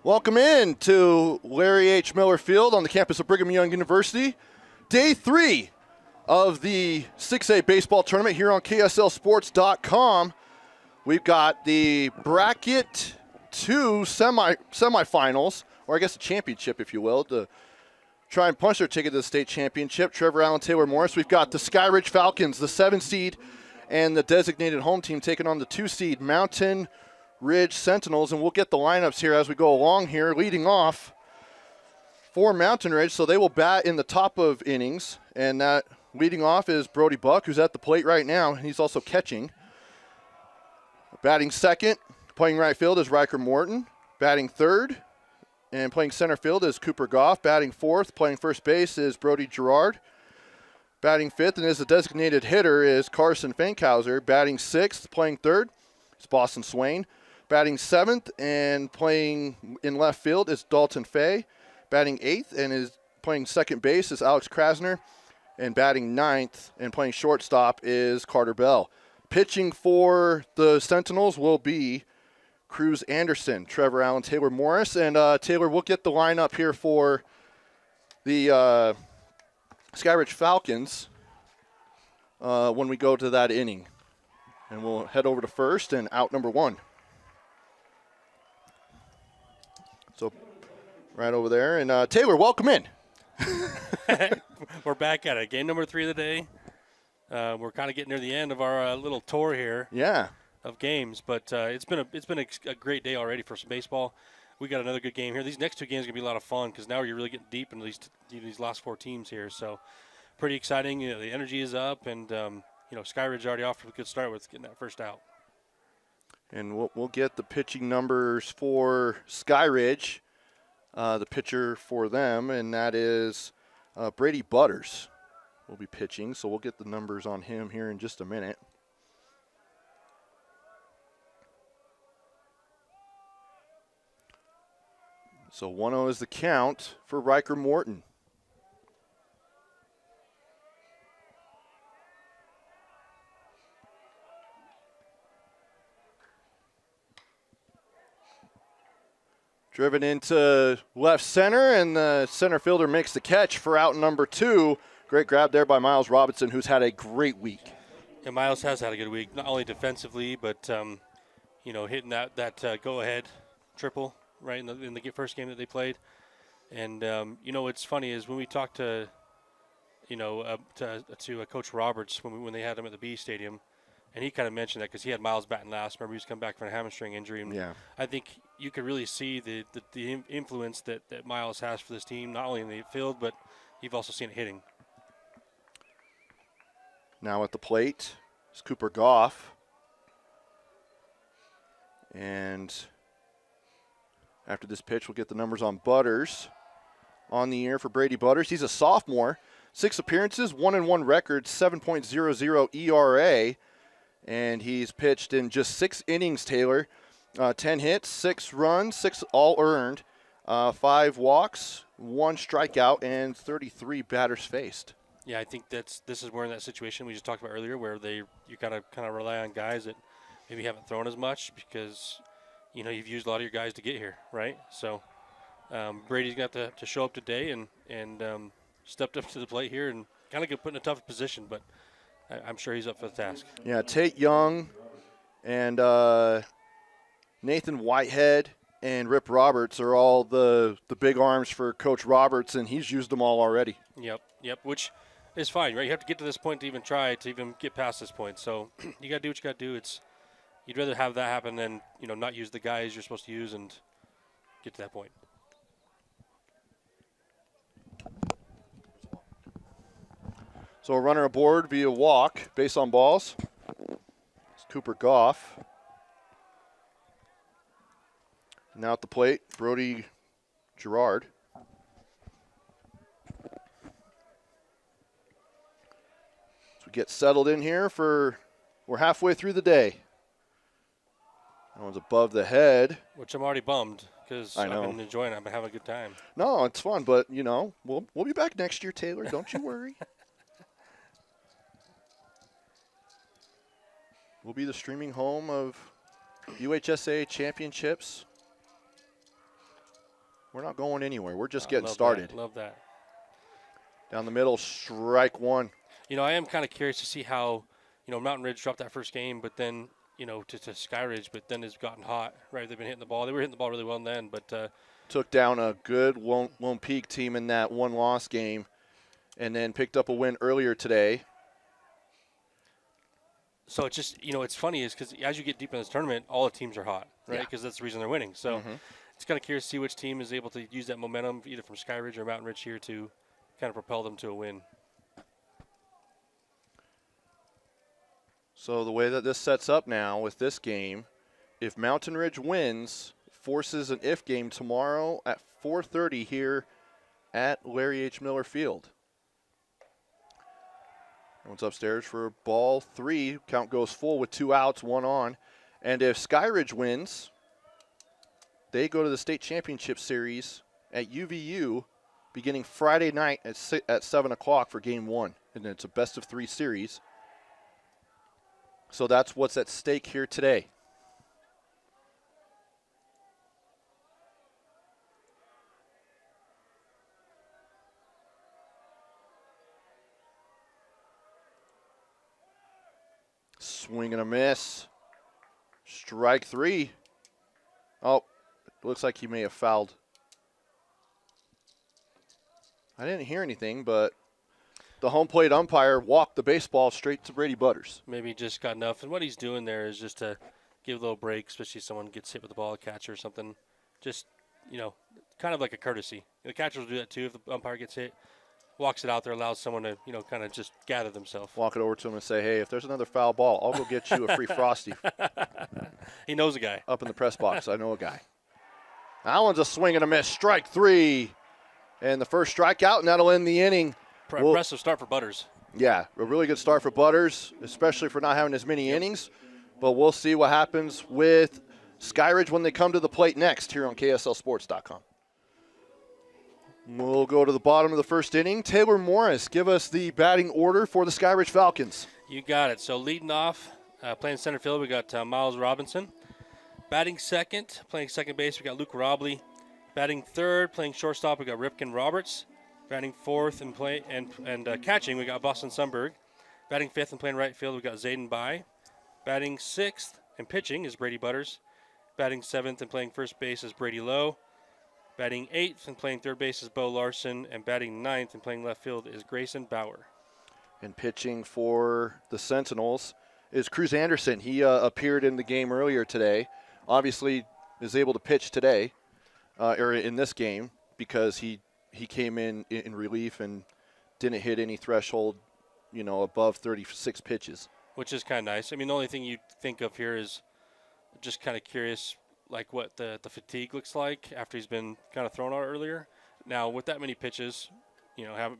Welcome in to Larry H. Miller Field on the campus of Brigham Young University. Day 3 of the 6A baseball tournament here on KSLSports.com. We've got the Bracket 2 semifinals, or I guess a championship, if you will, to try and punch their ticket to the state championship. Trevor Allen, Taylor Morris. We've got the Skyridge Falcons, the 7 seed, and the designated home team taking on the 2 seed Mountain Ridge Sentinels, and we'll get the lineups here as we go along here. Leading off for Mountain Ridge, so they will bat in the top of innings, and that leading off is Brody Buck, who's at the plate right now. He's also catching. Batting second, playing right field is Riker Morton. Batting third and playing center field is Cooper Goff. Batting fourth, playing first base is Brody Gerard. Batting fifth and is the designated hitter is Carson Fankhauser. Batting sixth, playing third is Boston Swain. Batting seventh and playing in left field is Dalton Fay. Batting eighth and is playing second base is Alex Krasner. And batting ninth and playing shortstop is Carter Bell. Pitching for the Sentinels will be Cruz Anderson, Trevor Allen, Taylor Morris. And Taylor, we'll get the lineup here for the Skyridge Falcons when we go to that inning. And we'll head over to first and out number 1. So right over there. And Taylor, welcome in. We're back at it. Game number 3 of the day. We're kind of getting near the end of our little tour here. Yeah. Of games, but it's been a great day already for some baseball. We got another good game here. These next 2 games are gonna be a lot of fun because now you're really getting deep into these last 4 teams here. So pretty exciting. You know, the energy is up, and Skyridge already off to a good start with getting that first out. And we'll get the pitching numbers for Skyridge, the pitcher for them, and that is Brady Butters will be pitching. So we'll get the numbers on him here in just a minute. So 1-0 is the count for Riker Morton. Driven into left center, and the center fielder makes the catch for out number 2. Great grab there by Miles Robinson, who's had a great week. Yeah, Miles has had a good week, not only defensively, but hitting that go-ahead triple right in the first game that they played. And what's funny is when we talked to Coach Roberts when they had him at the B Stadium, and he kind of mentioned that because he had Miles batting last. Remember, he was coming back from a hamstring injury. And yeah. I think you could really see the influence that Miles has for this team, not only in the field, but you've also seen it hitting. Now at the plate is Cooper Goff. And after this pitch, we'll get the numbers on Butters. On the year for Brady Butters. He's a sophomore. 6 appearances, 1-1 record, 7.00 ERA. And he's pitched in just 6 innings, Taylor. 10 hits, 6 runs, 6 all earned, 5 walks, 1 strikeout, and 33 batters faced. Yeah, I think this is where in that situation we just talked about earlier where you gotta kind of rely on guys that maybe haven't thrown as much because you've used a lot of your guys to get here, right? So Brady's got to show up today and stepped up to the plate here and kind of get put in a tough position, but I'm sure he's up for the task. Yeah, Tate Young and Nathan Whitehead and Rip Roberts are all the big arms for Coach Roberts, and he's used them all already. Yep, which is fine, right? You have to get to this point to even try to even get past this point. So you got to do what you got to do. You'd rather have that happen than not use the guys you're supposed to use and get to that point. So a runner aboard via walk, base on balls. It's Cooper Goff. Now at the plate, Brody Gerard. So we get settled in here we're halfway through the day. That one's above the head. Which I'm already bummed because I've been enjoying it. I've been having a good time. No, it's fun, but, we'll be back next year, Taylor. Don't you worry. We'll be the streaming home of UHSA championships. We're not going anywhere. We're just I getting love started. That. Love that. Down the middle, strike one. I am kind of curious to see how, Mountain Ridge dropped that first game, but then, to Skyridge, but then has gotten hot, right? They've been hitting the ball. They were hitting the ball really well then, but took down a good Lone Peak team in that one-loss game, and then picked up a win earlier today. So it's just, it's funny is because as you get deep in this tournament, all the teams are hot, right? Because that's the reason they're winning. So it's kind of curious to see which team is able to use that momentum, either from Skyridge or Mountain Ridge here, to kind of propel them to a win. So the way that this sets up now with this game, if Mountain Ridge wins, forces an if game tomorrow at 4:30 here at Larry H. Miller Field. Everyone's upstairs for ball 3. Count goes full with 2 outs, 1 on. And if Skyridge wins, they go to the state championship series at UVU beginning Friday night at 7 o'clock for game 1. And it's a best-of-3 series. So that's what's at stake here today. Swing and a miss. Strike 3. Oh, looks like he may have fouled. I didn't hear anything, but the home plate umpire walked the baseball straight to Brady Butters. Maybe he just got enough. And what he's doing there is just to give a little break, especially if someone gets hit with the ball, a catcher or something. Just, kind of like a courtesy. The catcher will do that too if the umpire gets hit. Walks it out there, allows someone to, kind of just gather themselves. Walk it over to him and say, hey, if there's another foul ball, I'll go get you a free Frosty. He knows a guy. Up in the press box, I know a guy. That one's a swing and a miss. Strike 3. And the first strikeout, and that'll end the inning. Impressive start for Butters. Yeah, a really good start for Butters, especially for not having as many innings. But we'll see what happens with Skyridge when they come to the plate next here on KSLSports.com. We'll go to the bottom of the first inning. Taylor Morris, give us the batting order for the Skyridge Falcons. You got it. So leading off, playing center field, we got Miles Robinson. Batting second, playing second base, we got Luke Robley. Batting third, playing shortstop, we got Ripken Roberts. Batting fourth and catching, we got Boston Sundberg. Batting fifth and playing right field, we got Zayden Bai. Batting sixth and pitching is Brady Butters. Batting seventh and playing first base is Brady Lowe. Batting eighth and playing third base is Bo Larson. And batting ninth and playing left field is Grayson Bauer. And pitching for the Sentinels is Cruz Anderson. He appeared in the game earlier today. Obviously is able to pitch today, or in this game, because he came in relief and didn't hit any threshold, above 36 pitches. Which is kind of nice. I mean, the only thing you think of here is just kind of curious, like what the fatigue looks like after he's been kind of thrown out earlier. Now, with that many pitches,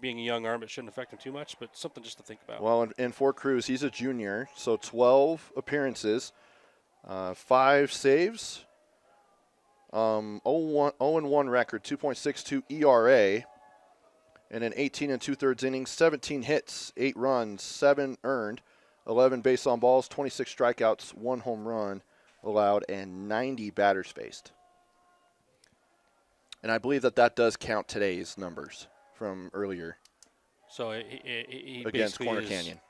being a young arm, it shouldn't affect him too much, but something just to think about. Well, and for Cruz, he's a junior, so 12 appearances, 5 saves, 0-1 record, 2.62 ERA, and an 18 2/3 innings, 17 hits, 8 runs, 7 earned, 11 base on balls, 26 strikeouts, 1 home run allowed, and 90 batters faced. And I believe that does count today's numbers from earlier. So he against Corner is, Canyon.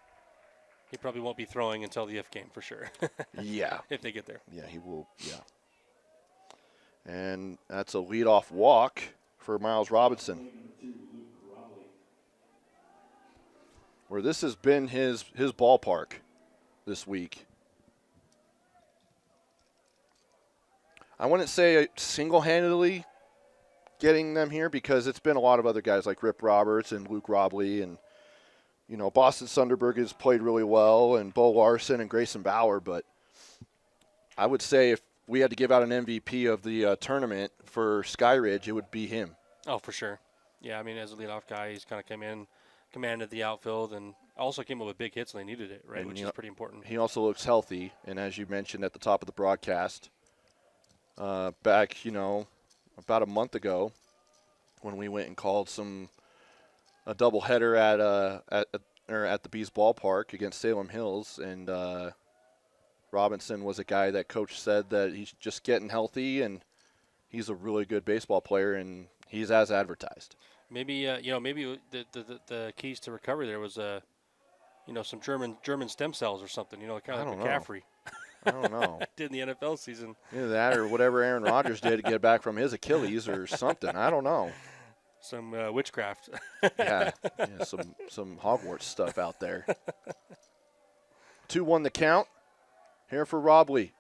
He probably won't be throwing until the F game for sure. Yeah. If they get there. Yeah, he will. Yeah. And that's a leadoff walk for Miles Robinson, where this has been his ballpark this week. I wouldn't say single-handedly getting them here, because it's been a lot of other guys like Rip Roberts and Luke Robley, and Boston Sunderberg has played really well, and Bo Larson and Grayson Bauer. But I would say if we had to give out an MVP of the tournament for Skyridge, it would be him. Oh, for sure. Yeah, I mean, as a leadoff guy, he's kind of come in, commanded the outfield, and also came up with big hits when they needed it, right, which is pretty important. He also looks healthy, and as you mentioned at the top of the broadcast, back, about a month ago, when we went and called a doubleheader at the Bees ballpark against Salem Hills, and Robinson was a guy that coach said that he's just getting healthy, and he's a really good baseball player, and he's as advertised. Maybe maybe the keys to recovery there was some German stem cells or something. Kind of like McCaffrey. I don't know. Did in the NFL season. Either that or whatever Aaron Rodgers did to get back from his Achilles or something. I don't know. Some witchcraft. yeah, some Hogwarts stuff out there. 2-1 the count. Here for Robley.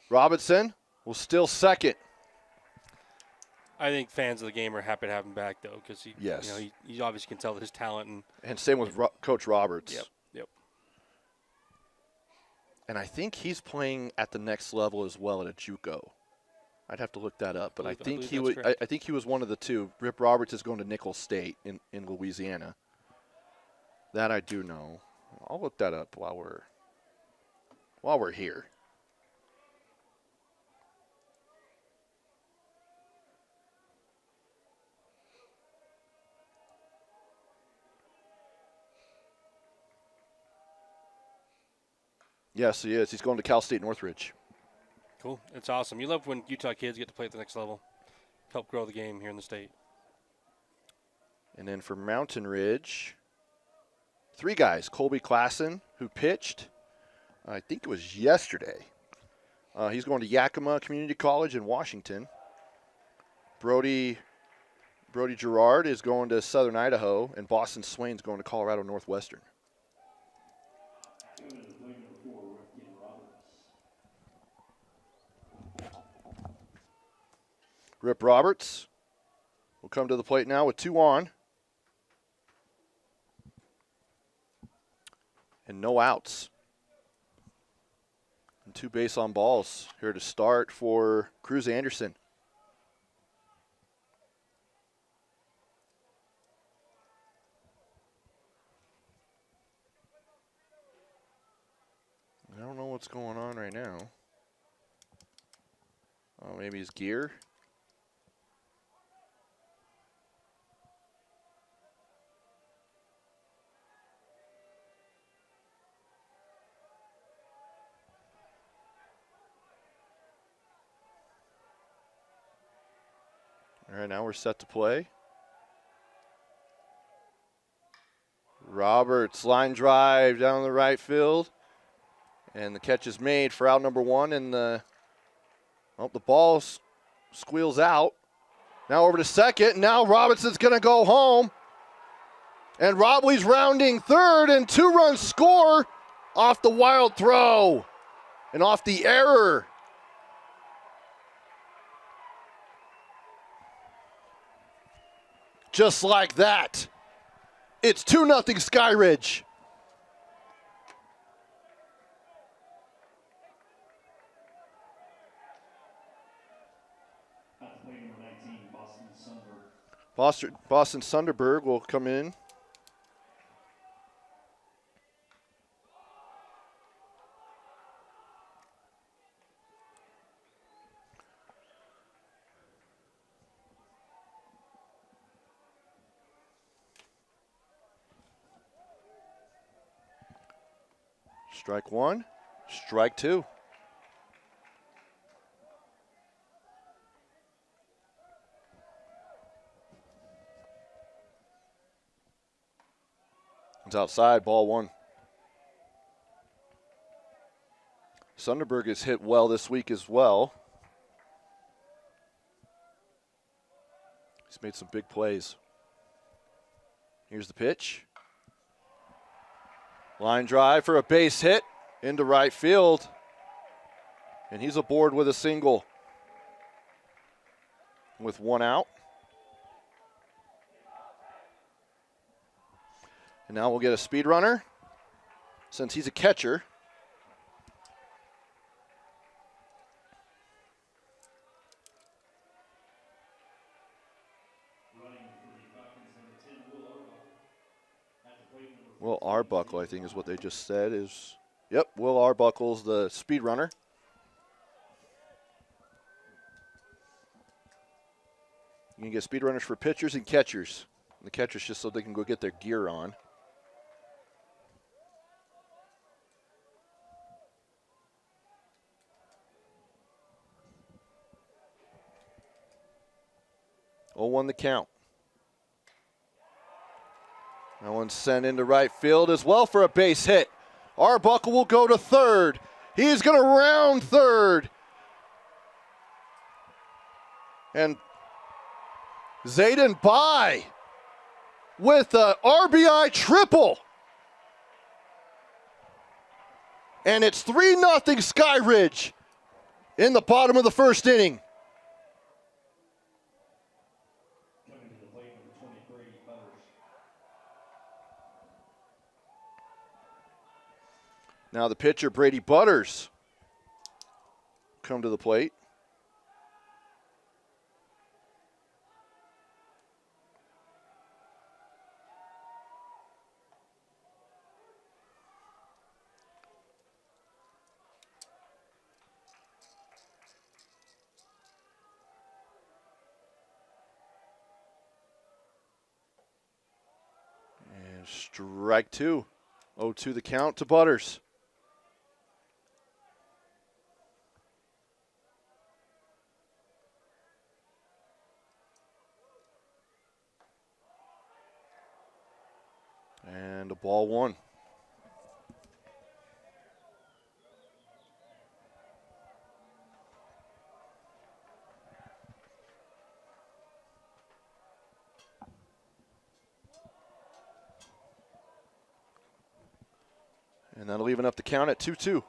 Robinson will still second. I think fans of the game are happy to have him back, though, because he obviously can tell his talent. And same with Coach Roberts. Yep. And I think he's playing at the next level as well at a JUCO. I'd have to look that up, but I think he was one of the two. Rip Roberts is going to Nicholls State in Louisiana. That I do know. I'll look that up while we're here. Yes, he is. He's going to Cal State Northridge. Cool. It's awesome. You love when Utah kids get to play at the next level. Help grow the game here in the state. And then for Mountain Ridge, 3 guys. Colby Klassen, who pitched, I think it was yesterday. He's going to Yakima Community College in Washington. Brody Gerard is going to Southern Idaho, and Boston Swain's going to Colorado Northwestern. Rip Roberts will come to the plate now with 2 on. And no outs. And 2 base on balls here to start for Cruz Anderson. I don't know what's going on right now. Oh, maybe his gear. All right, now we're set to play. Roberts, line drive down the right field. And the catch is made for out number 1. And the ball squeals out. Now over to second. Now Robinson's going to go home. And Robley's rounding third. And 2-run score off the wild throw. And off the error. Just like that. It's 2-0 Skyridge. Boston Sunderberg will come in. Strike 1, strike 2. It's outside, ball 1. Sunderberg has hit well this week as well. He's made some big plays. Here's the pitch. Line drive for a base hit into right field. And he's aboard with a single. With 1 out. And now we'll get a speed runner since he's a catcher. Will Arbuckle, I think is what they just said. Yep, Will Arbuckle's the speed runner. You can get speed runners for pitchers and catchers. And the catchers just so they can go get their gear on. 0-1 the count. That one's sent into right field as well for a base hit. Arbuckle will go to third. He's going to round third. And Zayden Bai with a RBI triple. And it's 3-0 Skyridge in the bottom of the first inning. Now the pitcher, Brady Butters, come to the plate. And strike two. 0-2 the count to Butters. And a ball one. And that'll even up the count at 2-2.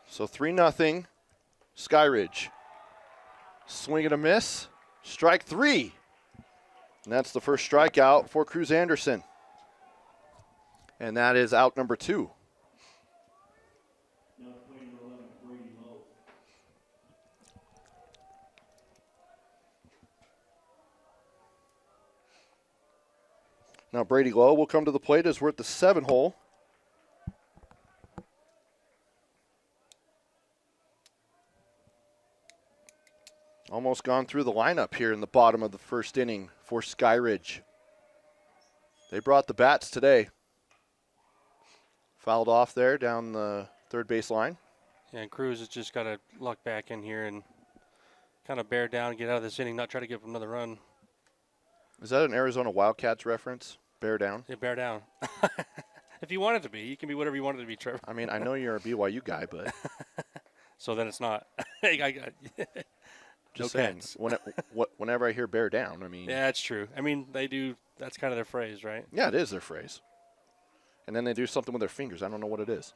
So 3-0 Skyridge. Swing and a miss. Strike three. And that's the first strikeout for Cruz Anderson. And that is out number two. Now Brady Lowe will come to the plate as we're at the 7 hole. Almost gone through the lineup here in the bottom of the first inning for Skyridge. They brought the bats today. Fouled off there down the third base line. Yeah, and Cruz has just got to luck back in here and kind of bear down, get out of this inning, not try to give him another run. Is that an Arizona Wildcats reference? Bear down? Yeah, bear down. If you want it to be, you can be whatever you want it to be, Trevor. I mean, I know you're a BYU guy, but. So then it's not. Just no saying, whenever I hear bear down, I mean. Yeah, that's true. I mean, they do, that's kind of their phrase, right? Yeah, it is their phrase. And then they do something with their fingers. I don't know what it is.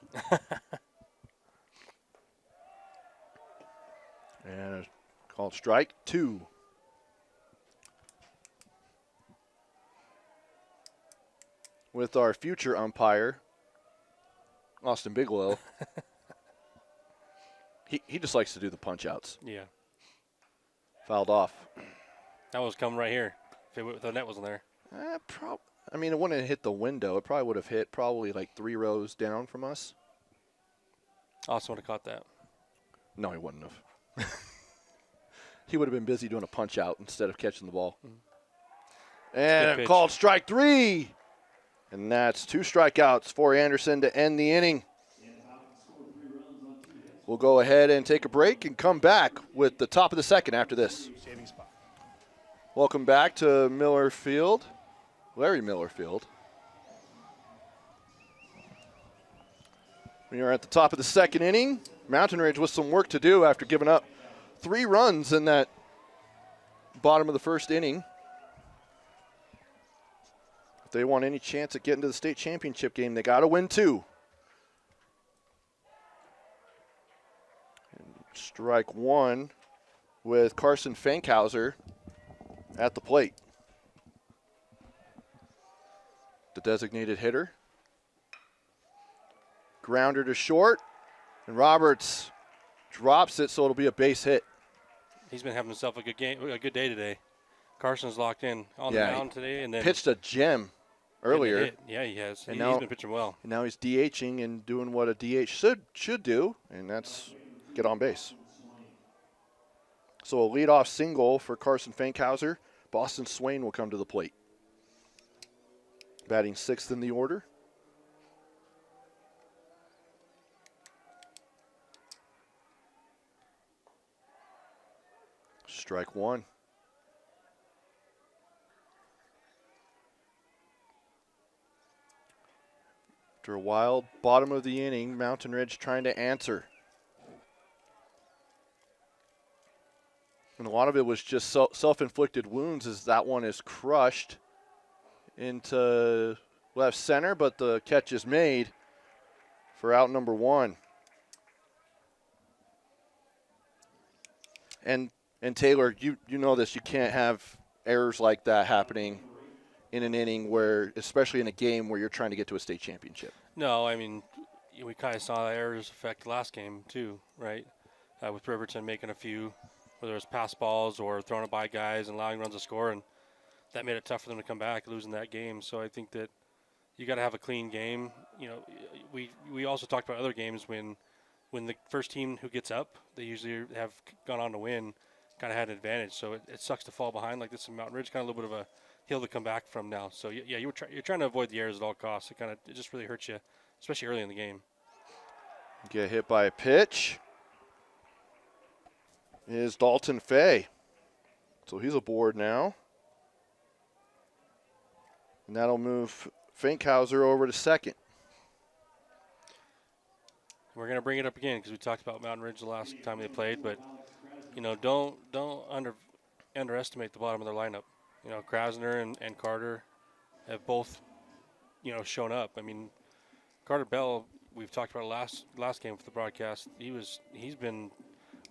And called strike two. With our future umpire, Austin Bigelow. He just likes to do the punch outs. Yeah. Fouled off. That was coming right here. If the net wasn't there. I mean, it wouldn't have hit the window. It probably would have hit probably like 3 rows down from us. Austin would have caught that. No, he wouldn't have. He would have been busy doing a punch out instead of catching the ball. Mm-hmm. And called strike three. And that's 2 strikeouts for Anderson to end the inning. We'll go ahead and take a break and come back with the top of the second after this. Welcome back to Miller Field, Larry Miller Field. We are at the top of the second inning. Mountain Ridge with some work to do after giving up 3 runs in that bottom of the first inning. If they want any chance at getting to the state championship game, they got to win 2. Strike 1 with Carson Fankhauser at the plate. The designated hitter. Grounder to short, and Roberts drops it, so it'll be a base hit. He's been having himself a good day today. Carson's locked in on the mound today, and then pitched a gem earlier. Yeah, he has. He's been pitching well. And now he's DHing and doing what a DH should do, and that's get on base. So a leadoff single for Carson Fankhauser. Boston Swain will come to the plate. batting 6th in the order. Strike 1. After a wild bottom of the inning, Mountain Ridge trying to answer. And a lot of it was just self-inflicted wounds, as that one is crushed into left center, but the catch is made for out number 1. And Taylor, you know this, you can't have errors like that happening in an inning where, especially in a game where you're trying to get to a state championship. No, I mean, we kind of saw errors affect last game too, right? With Riverton making a few, whether it was pass balls or throwing it by guys and allowing runs to score, and that made it tough for them to come back, losing that game. So I think that you got to have a clean game. You know, we also talked about other games when the first team who gets up, they usually have gone on to win, kind of had an advantage. So it sucks to fall behind like this in Mountain Ridge, kind of a little bit of a hill to come back from now. So yeah, you're trying to avoid the errors at all costs. It just really hurts you, especially early in the game. Get hit by a pitch is Dalton Fay. So he's aboard now. And that'll move Finkhauser over to second. We're going to bring it up again because we talked about Mountain Ridge the last time they played, but you know, don't underestimate the bottom of their lineup. You know, Krasner and Carter have both, you know, shown up. I mean, Carter Bell, we've talked about last game for the broadcast. He's been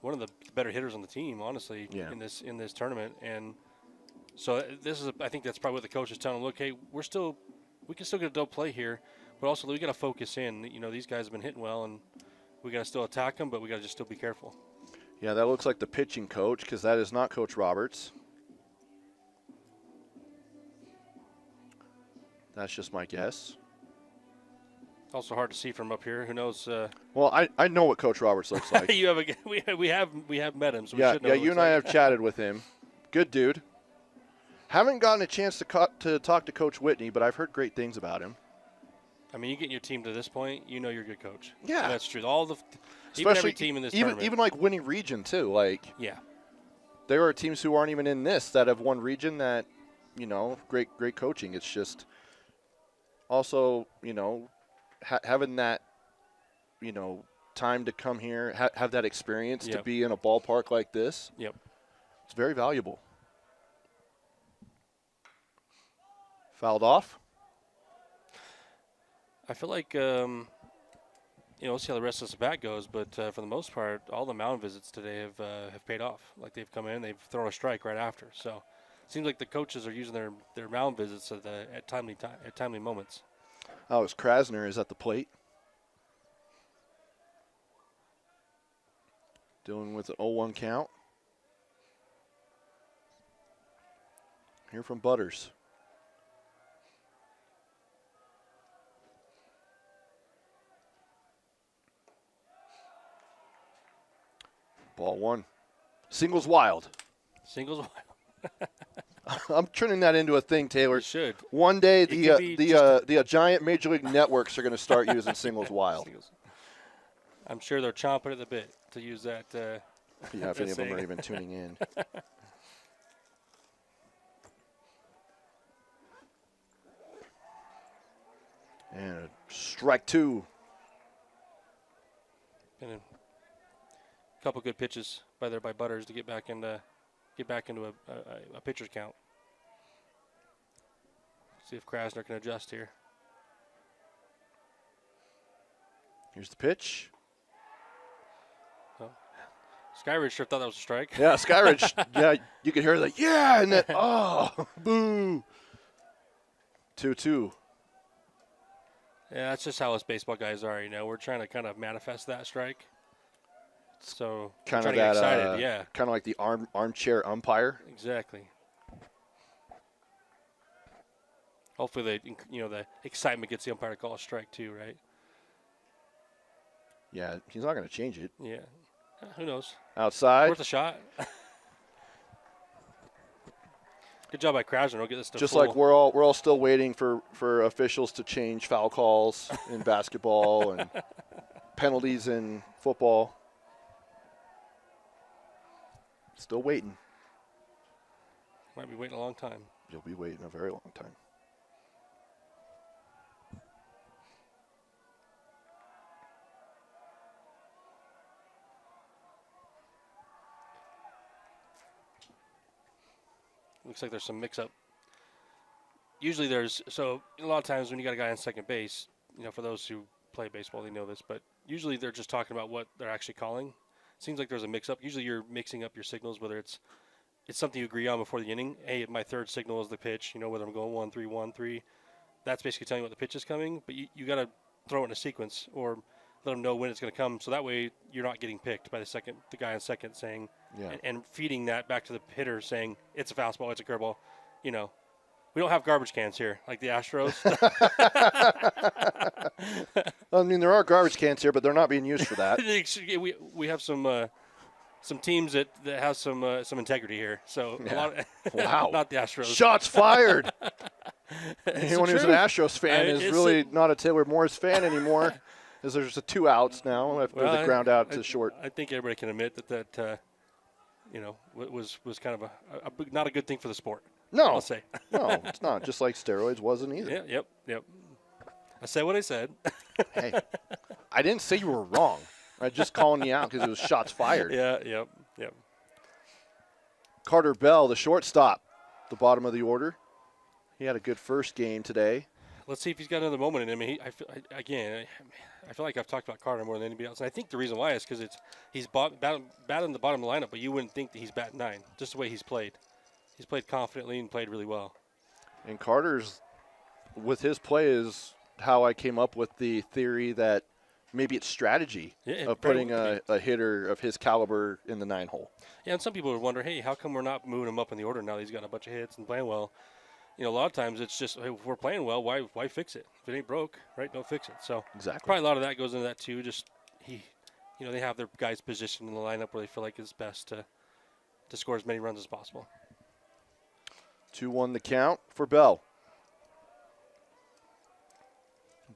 one of the better hitters on the team, honestly, in this tournament. And so I think that's probably what the coach is telling them. Look, hey, we can still get a double play here, but also we got to focus in. You know, these guys have been hitting well, and we got to still attack them, but we got to just still be careful. Yeah, that looks like the pitching coach, because that is not Coach Roberts. That's just my guess. It's also hard to see from up here. Who knows? Well, I know what Coach Roberts looks like. We have met him, so we should know. Yeah, you and I have chatted with him. Good dude. Haven't gotten a chance to talk to Coach Whitney, but I've heard great things about him. I mean, you get your team to this point, you know you're a good coach. Yeah, and that's true. Especially even every team in this even tournament. even like winning region too. Like, yeah, there are teams who aren't even in this that have won region that, you know, great coaching. It's just also, you know, having that, you know, time to come here, have that experience to be in a ballpark like this. Yep, it's very valuable. Fouled off. I feel like, you know, we'll see how the rest of this bat goes, but for the most part, all the mound visits today have paid off. Like, they've come in, they've thrown a strike right after. So it seems like the coaches are using their mound visits at timely moments. Oh, it's Krasner is at the plate. Dealing with an 0-1 count. Here from Butters. Ball 1. Singles wild. Singles wild. I'm turning that into a thing, Taylor. You should. One day the giant Major League networks are going to start using singles wild. I'm sure they're chomping at the bit to use that. Yeah, if any of them are even tuning in. And strike 2. And a couple good pitches by Butters to get back into a pitcher's count. See if Krasner can adjust here. Here's the pitch. Oh. Skyridge sure thought that was a strike. Yeah, Skyridge. Yeah, you could hear the and then boo. 2-2. Yeah, that's just how us baseball guys are. You know, we're trying to kind of manifest that strike. So kind of that excited, yeah. Kind of like the armchair umpire. Exactly. Hopefully, the excitement gets the umpire to call a strike too, right? Yeah, he's not going to change it. Yeah, who knows? Outside. Worth a shot. Good job by Krasner. We'll get this to Just full. like we're all still waiting for officials to change foul calls in basketball and penalties in football. Still waiting. Might be waiting a long time. You'll be waiting a very long time. Looks like there's some mix-up. Usually so a lot of times when you got a guy on second base, for those who play baseball, they know this, but usually they're just talking about what they're actually calling. Seems like there's a mix-up. Usually you're mixing up your signals, whether it's something you agree on before the inning. Hey, my third signal is the pitch, whether I'm going 1-3, 1-3. That's basically telling you what the pitch is coming, but you got to throw it in a sequence or let them know when it's going to come, so that way you're not getting picked by the guy on second saying, and feeding that back to the hitter saying, it's a fastball, it's a curveball. We don't have garbage cans here like the Astros. I mean, there are garbage cans here, but they're not being used for that. we have some teams that have some integrity here. So a lot wow, not the Astros. Shots fired. Anyone who's an Astros fan is really not a Taylor Morris fan anymore, because there's 2 outs now after the ground out to short. I think everybody can admit that was kind of not a good thing for the sport. No, I'll say. No, it's not. Just like steroids wasn't either. Yeah, yep. I said what I said. Hey, I didn't say you were wrong. I'm just calling you out because it was shots fired. Yeah, yep. Carter Bell, the shortstop, the bottom of the order. He had a good first game today. Let's see if he's got another moment in him. I feel like I've talked about Carter more than anybody else. And I think the reason why is because he's batting the bottom of the lineup, but you wouldn't think that he's batting 9, just the way he's played. He's played confidently and played really well. And Carter's, with his play, is how I came up with the theory that maybe it's strategy of putting a hitter of his caliber in the 9-hole. Yeah, and some people would wonder, hey, how come we're not moving him up in the order now that he's got a bunch of hits and playing well? A lot of times it's just, hey, if we're playing well, why fix it? If it ain't broke, right, don't fix it. So exactly. Probably a lot of that goes into that too. Just they have their guys positioned in the lineup where they feel like it's best to score as many runs as possible. 2-1 the count for Bell.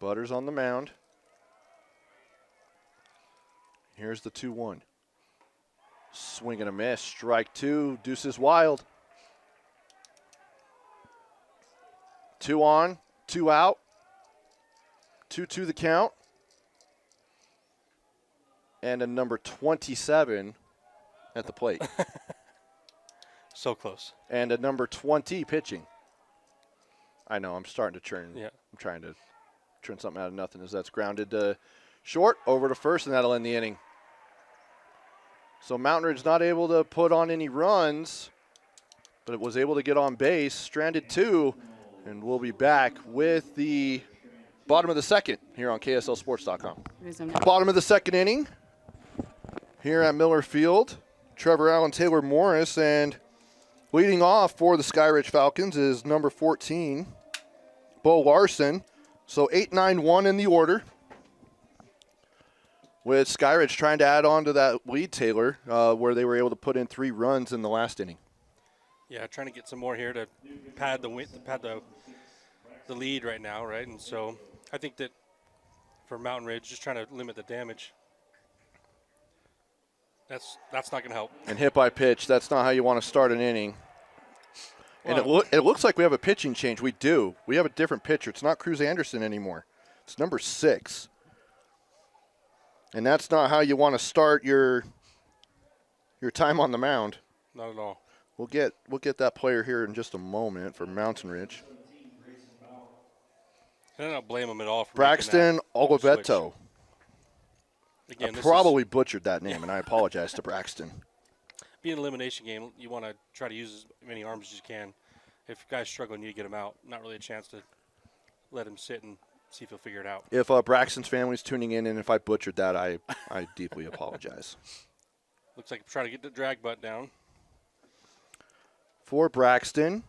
Butters on the mound. Here's the 2-1. Swing and a miss. Strike 2. Deuces wild. 2 on, 2 out. 2-2 the count. And a number 27 at the plate. So close. And a number 20 pitching. I know, I'm starting to turn. Yeah. I'm trying to turn something out of nothing as that's grounded to short, over to first, and that'll end the inning. So Mountain Ridge not able to put on any runs, but it was able to get on base, stranded 2, and we'll be back with the bottom of the second here on KSLSports.com. Bottom of the second inning here at Miller Field. Trevor Allen, Taylor Morris, and leading off for the Skyridge Falcons is number 14, Bo Larson. So 8-9-1 in the order, with Skyridge trying to add on to that lead, Taylor, where they were able to put in 3 runs in the last inning. Yeah, trying to get some more here to pad the lead right now, right? And so I think that for Mountain Ridge, just trying to limit the damage. That's not going to help. And hit by pitch, that's not how you want to start an inning. Well, and it looks like we have a pitching change. We do. We have a different pitcher. It's not Cruz Anderson anymore. It's number 6. And that's not how you want to start your time on the mound. Not at all. We'll get that player here in just a moment for Mountain Ridge. I don't blame him at all for Braxton Oliveto. Again, I probably butchered that name, and I apologize to Braxton. Being an elimination game, you want to try to use as many arms as you can. If a guy's struggling, you get him out. Not really a chance to let him sit and see if he'll figure it out. If Braxton's family's tuning in, and if I butchered that, I deeply apologize. Looks like I'm trying to get the drag butt down. For Braxton,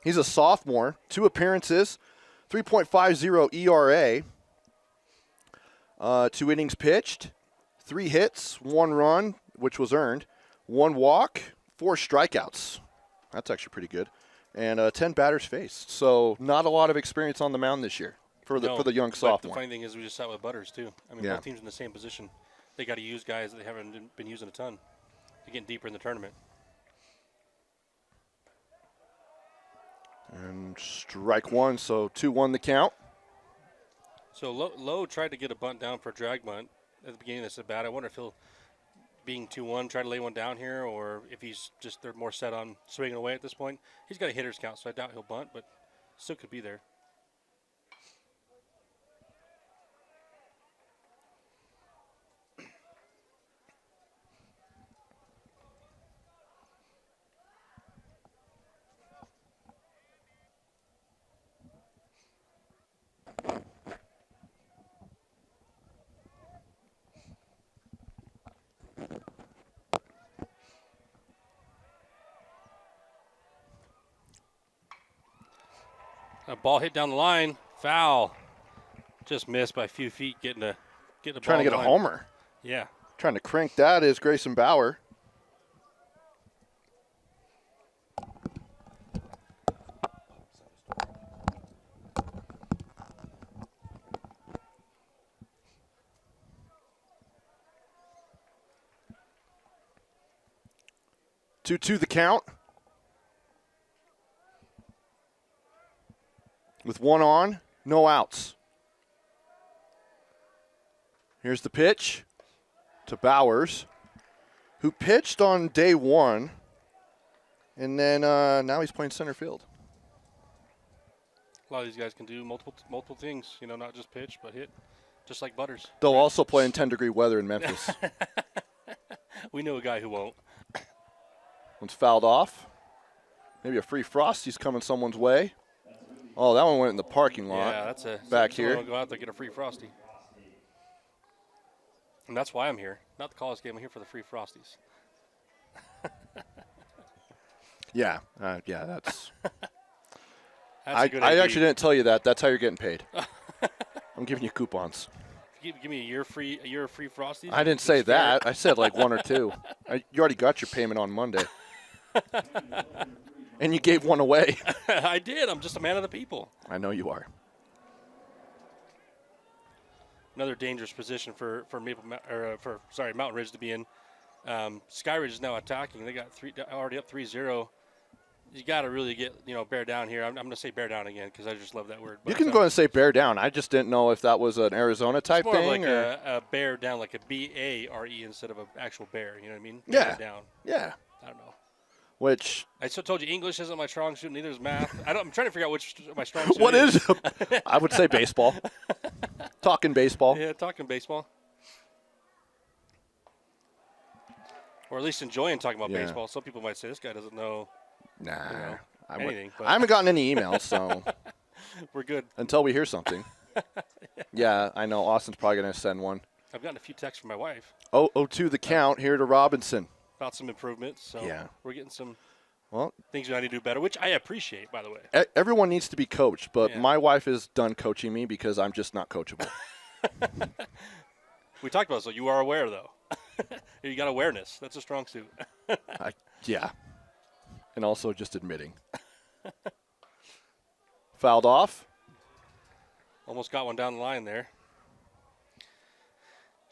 he's a sophomore, 2 appearances, 3.50 ERA, 2 innings pitched, 3 hits, 1 run, which was earned, 1 walk, 4 strikeouts. That's actually pretty good. and 10 batters faced. So not a lot of experience on the mound this year for the young sophomore. The funny thing is we just sat with Butters, too. I mean, both teams in the same position. They got to use guys that they haven't been using a ton. They're getting deeper in the tournament. And strike one, so 2-1 the count. So Lowe tried to get a bunt down for a drag bunt at the beginning of this at bat. I wonder if he'll, being 2-1, try to lay one down here, or if they're more set on swinging away at this point. He's got a hitter's count, so I doubt he'll bunt, but still could be there. A ball hit down the line, foul. Just missed by a few feet, getting a Trying to get a homer. Yeah. Trying to crank that is Grayson Bauer. Two the count. With one on, no outs. Here's the pitch to Bowers, who pitched on day one, and then now he's playing center field. A lot of these guys can do multiple things, not just pitch, but hit, just like Butters. They'll also play in 10-degree weather in Memphis. We know a guy who won't. One's fouled off. Maybe a free Frosty's coming someone's way. Oh, that one went in the parking lot. Yeah, that's back here. I'll go out there and get a free Frosty. And that's why I'm here. Not the college game. I'm here for the free Frosties. Yeah, that's. That's a good I idea. actually didn't tell you that. That's how you're getting paid. I'm giving you coupons. Give me a year of free Frosties. I didn't say that. I said like one or two. You already got your payment on Monday. And you gave one away. I did. I'm just a man of the people. I know you are. Another dangerous position for Mountain Ridge to be in. Skyridge is now attacking. They got already up 3-0. You got to really get bear down here. I'm going to say bear down again because I just love that word. But you can go and say bear down. I just didn't know if that was an Arizona type it's more thing like or a bear down, like a B-A-R-E instead of an actual bear. You know what I mean? Yeah. Bear down. Yeah. I don't know. Which I still told you English isn't my strong suit, neither is math. I'm trying to figure out which my strong suit what is. I would say baseball. Talking baseball. Yeah, talking baseball. Or at least enjoying talking about baseball. Some people might say this guy doesn't know anything. I haven't gotten any emails, so we're good. Until we hear something. Yeah, I know. Austin's probably going to send one. I've gotten a few texts from my wife. 0-2 the count here to Robinson. About some improvements, so we're getting some things we need to do better, which I appreciate, by the way. Everyone needs to be coached, but my wife is done coaching me because I'm just not coachable. We talked about it, so you are aware, though. You got awareness. That's a strong suit. Yeah. And also just admitting. Fouled off. Almost got one down the line there.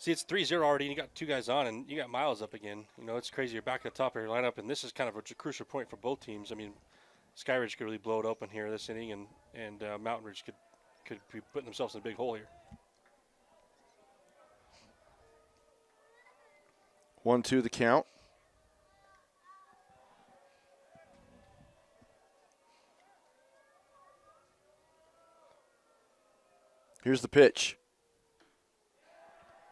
See, it's 3-0 already, and you got two guys on, and you got Miles up again. It's crazy. You're back at the top of your lineup, and this is kind of a crucial point for both teams. I mean, Skyridge could really blow it open here this inning, and Mountain Ridge could be putting themselves in a big hole here. 1-2 the count. Here's the pitch.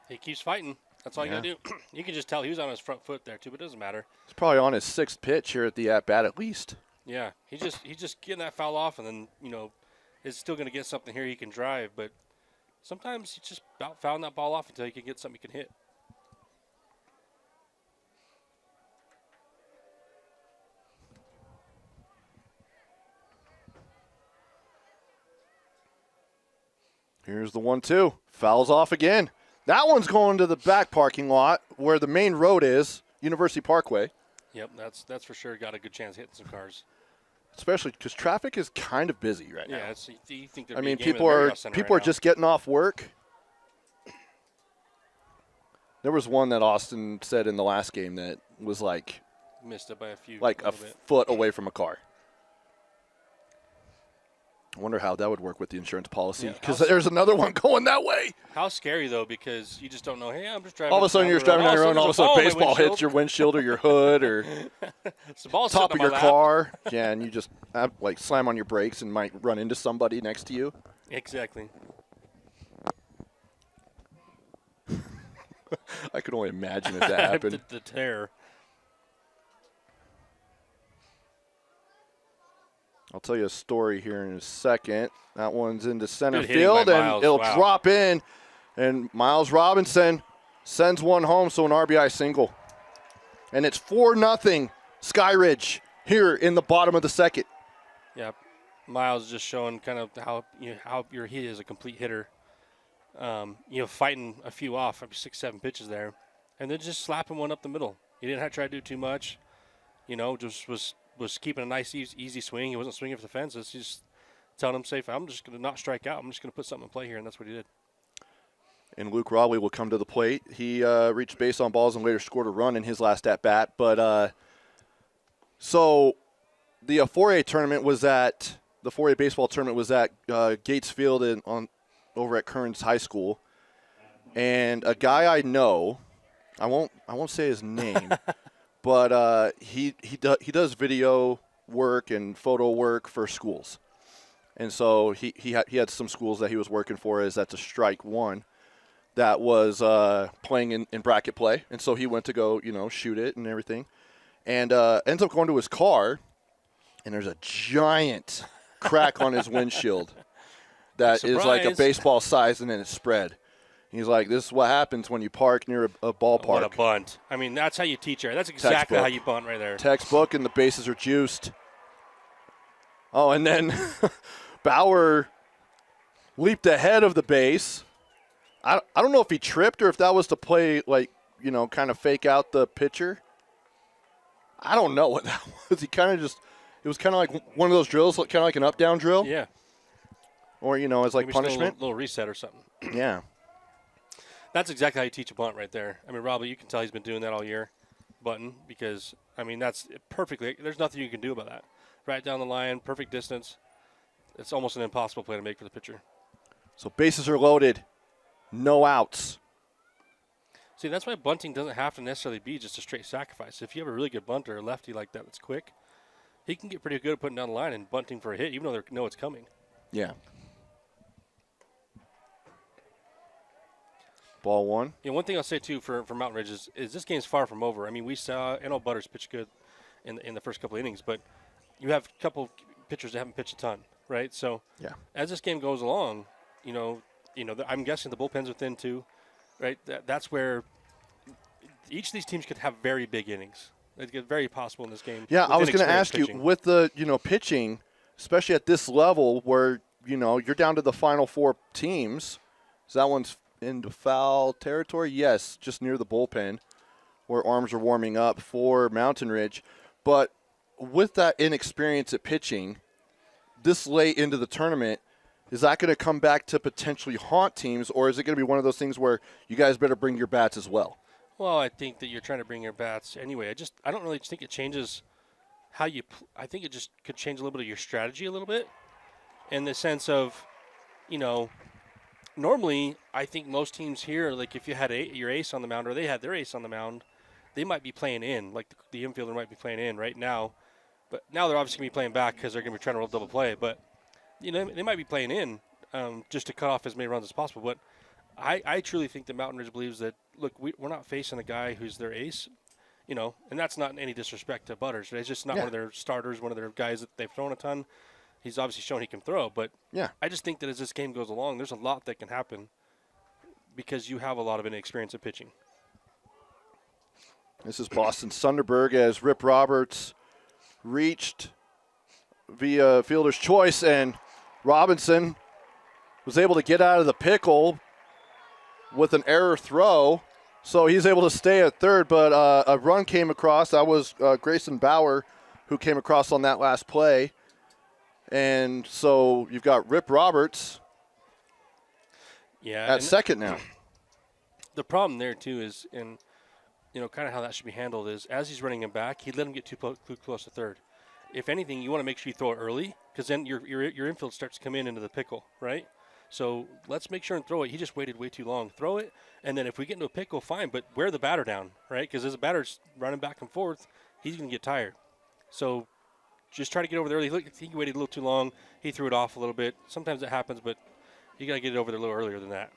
He keeps fighting. That's all you got to do. You can just tell he was on his front foot there, too, but it doesn't matter. He's probably on his sixth pitch here at the at-bat at least. Yeah, he's just getting that foul off, and then, is still going to get something here he can drive, but sometimes he's just about fouling that ball off until he can get something he can hit. Here's the 1-2. Fouls off again. That one's going to the back parking lot where the main road is, University Parkway. Yep, that's for sure got a good chance of hitting some cars. especially because traffic is kind of busy right now. Yeah, you think I mean, people are just getting off work. There was one that Austin said in the last game that was like missed it by a few, like a foot away from a car. I wonder how that would work with the insurance policy, because there's another one going that way. How scary, though, because you just don't know, hey, I'm just driving. All of a sudden, you're just driving down your own, all of a sudden, a baseball hits your windshield or your hood or top of your car. Yeah, and you just like slam on your brakes and might run into somebody next to you. Exactly. I could only imagine if that happened. The terror. I'll tell you a story here in a second. That one's into center field, and it'll drop in. And Miles Robinson sends one home, so an RBI single. And it's 4-0 Skyridge here in the bottom of the second. Yeah, Miles just showing kind of how he is a complete hitter. Fighting a few off, 6-7 pitches there, and then just slapping one up the middle. He didn't have to try to do too much. Just was keeping a nice, easy swing. He wasn't swinging for the fences. He's just telling him safe, I'm just going to not strike out. I'm just going to put something in play here, and that's what he did. And Luke Robley will come to the plate. He reached base on balls and later scored a run in his last at-bat. But so the 4A tournament was at – the 4A baseball tournament was at Gates Field over at Kearns High School. And a guy I know, I won't say his name, but he does video work and photo work for schools. And so he had some schools that he was working for as that's a strike one that was playing in bracket play. And so he went to go, shoot it and everything. And ends up going to his car, and there's a giant crack on his windshield that is like a baseball size, and then it's spread. He's like, this is what happens when you park near a ballpark. What a bunt. I mean, that's how you teach her. That's exactly how you bunt right there. Textbook, and the bases are juiced. Oh, and then Bauer leaped ahead of the base. I don't know if he tripped or if that was to play, kind of fake out the pitcher. I don't know what that was. He kind of just – it was kind of like one of those drills, kind of like an up-down drill. Yeah. Or, as like maybe punishment. A little reset or something. Yeah. That's exactly how you teach a bunt right there. I mean, Robbie, you can tell he's been doing that all year, bunting, because, that's perfectly – there's nothing you can do about that. Right down the line, perfect distance. It's almost an impossible play to make for the pitcher. So bases are loaded. No outs. See, that's why bunting doesn't have to necessarily be just a straight sacrifice. If you have a really good bunter, a lefty like that that's quick, he can get pretty good at putting down the line and bunting for a hit, even though they know it's coming. Yeah. Ball one. One thing I'll say, too, for Mountain Ridge is this game's far from over. I mean, we saw – Butters pitch good in the first couple innings, but you have a couple pitchers that haven't pitched a ton, right? So as this game goes along, I'm guessing the bullpens are thin, too, right? That's where each of these teams could have very big innings. It's very possible in this game. Yeah, I was going to ask you, with the, pitching, especially at this level where, you're down to the final four teams, so that one's into foul territory? Yes, just near the bullpen where arms are warming up for Mountain Ridge. But with that inexperience at pitching, this late into the tournament, is that going to come back to potentially haunt teams, or is it going to be one of those things where you guys better bring your bats as well? Well, I think that you're trying to bring your bats anyway. I don't really think it changes how you I think it just could change a little bit of your strategy a little bit in the sense of, normally I think most teams here, like if you had your ace on the mound or they had their ace on the mound, they might be playing in, like the infielder might be playing in right now. But now they're obviously going to be playing back because they're going to be trying to roll double play. But, they might be playing in just to cut off as many runs as possible. But I truly think that Mountain Ridge believes that, look, we're not facing a guy who's their ace, and that's not any disrespect to Butters. Right? It's just not one of their starters, one of their guys that they've thrown a ton. He's obviously shown he can throw. But I just think that as this game goes along, there's a lot that can happen because you have a lot of inexperience in pitching. This is Boston Sunderberg as Rip Roberts reached via fielder's choice, and Robinson was able to get out of the pickle with an error throw, so he's able to stay at third, but a run came across. That was Grayson Bauer who came across on that last play And so you've got Rip Roberts Yeah, at second now. the problem there too is, and kind of how that should be handled is, as he's running him back, he let him get too close to third. If anything, you want to make sure you throw it early, because then your infield starts to come into the pickle, right? So let's make sure and throw it. He just waited way too long. Throw it, and then if we get into a pickle, fine, but wear the batter down, right? Because as the batter's running back and forth, he's going to get tired. So just try to get over there early. Look, I think he waited a little too long. He threw it off a little bit. Sometimes it happens, but you got to get it over there a little earlier than that.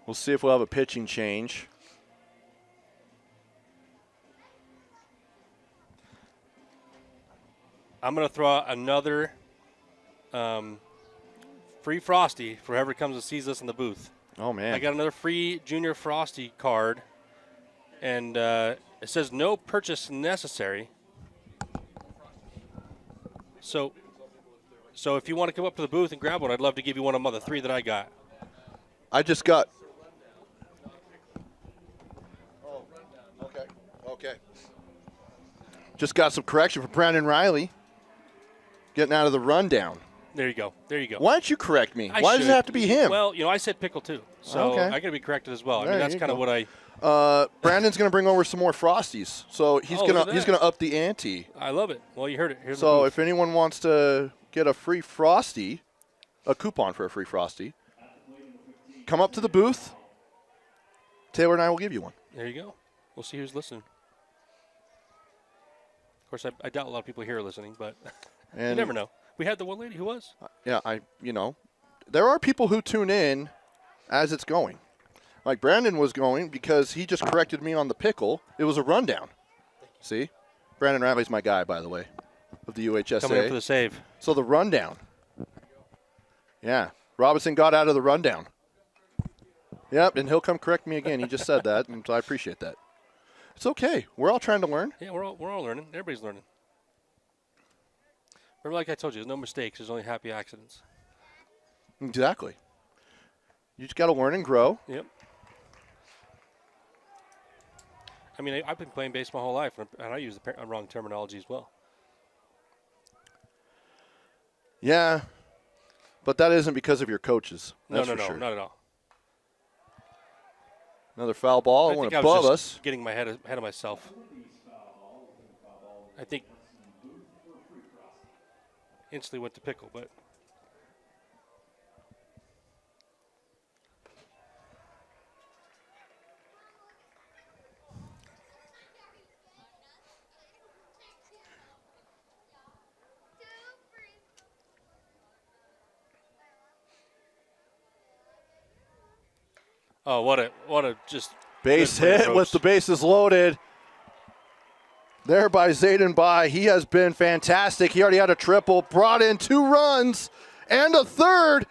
We'll see if we'll have a pitching change. I'm going to throw out another free Frosty for whoever comes and sees us in the booth. Oh, man. I got another free Junior Frosty card, and it says no purchase necessary. So if you want to come up to the booth and grab one, I'd love to give you one of the three that I got. I just got. Oh, okay. Just got some correction from Brandon Riley. Getting out of the rundown. There you go. Why don't you correct me? I Why should. does it have to be him? Well, I said pickle too, so Okay. I got to be corrected as well. I There mean, that's you kind of go. what I. Brandon's going to bring over some more Frosties, so he's Oh, look at gonna that. up the ante. I love it. Well, you heard it. Here's the So booth. if anyone wants to get a free Frosty, a coupon for a free Frosty, come up to the booth. Taylor and I will give you one. There you go. We'll see who's listening. Of course, I doubt a lot of people here are listening, but And you never know. We had the one lady who was. Yeah, there are people who tune in as it's going. Like Brandon was going because he just corrected me on the pickle. It was a rundown. See? Brandon Riley's my guy, by the way, of the UHSA. Coming in for the save. So the rundown. Yeah. Robinson got out of the rundown. Yep, and he'll come correct me again. He just said that, and so I appreciate that. It's okay. We're all trying to learn. Yeah, we're all learning. Everybody's learning. Remember, like I told you, there's no mistakes. There's only happy accidents. Exactly. You just got to learn and grow. Yep. I mean, I've been playing baseball my whole life, and I use the wrong terminology as well. Yeah, but that isn't because of your coaches. That's No, for sure. not at all. Another foul ball. I One think I above was us. just getting my head of myself. I think instantly went to pickle, but oh, what a just Base good hit approach. with the bases loaded. There by Zayden Bai. He has been fantastic. He already had a triple, brought in 2 runs and a third.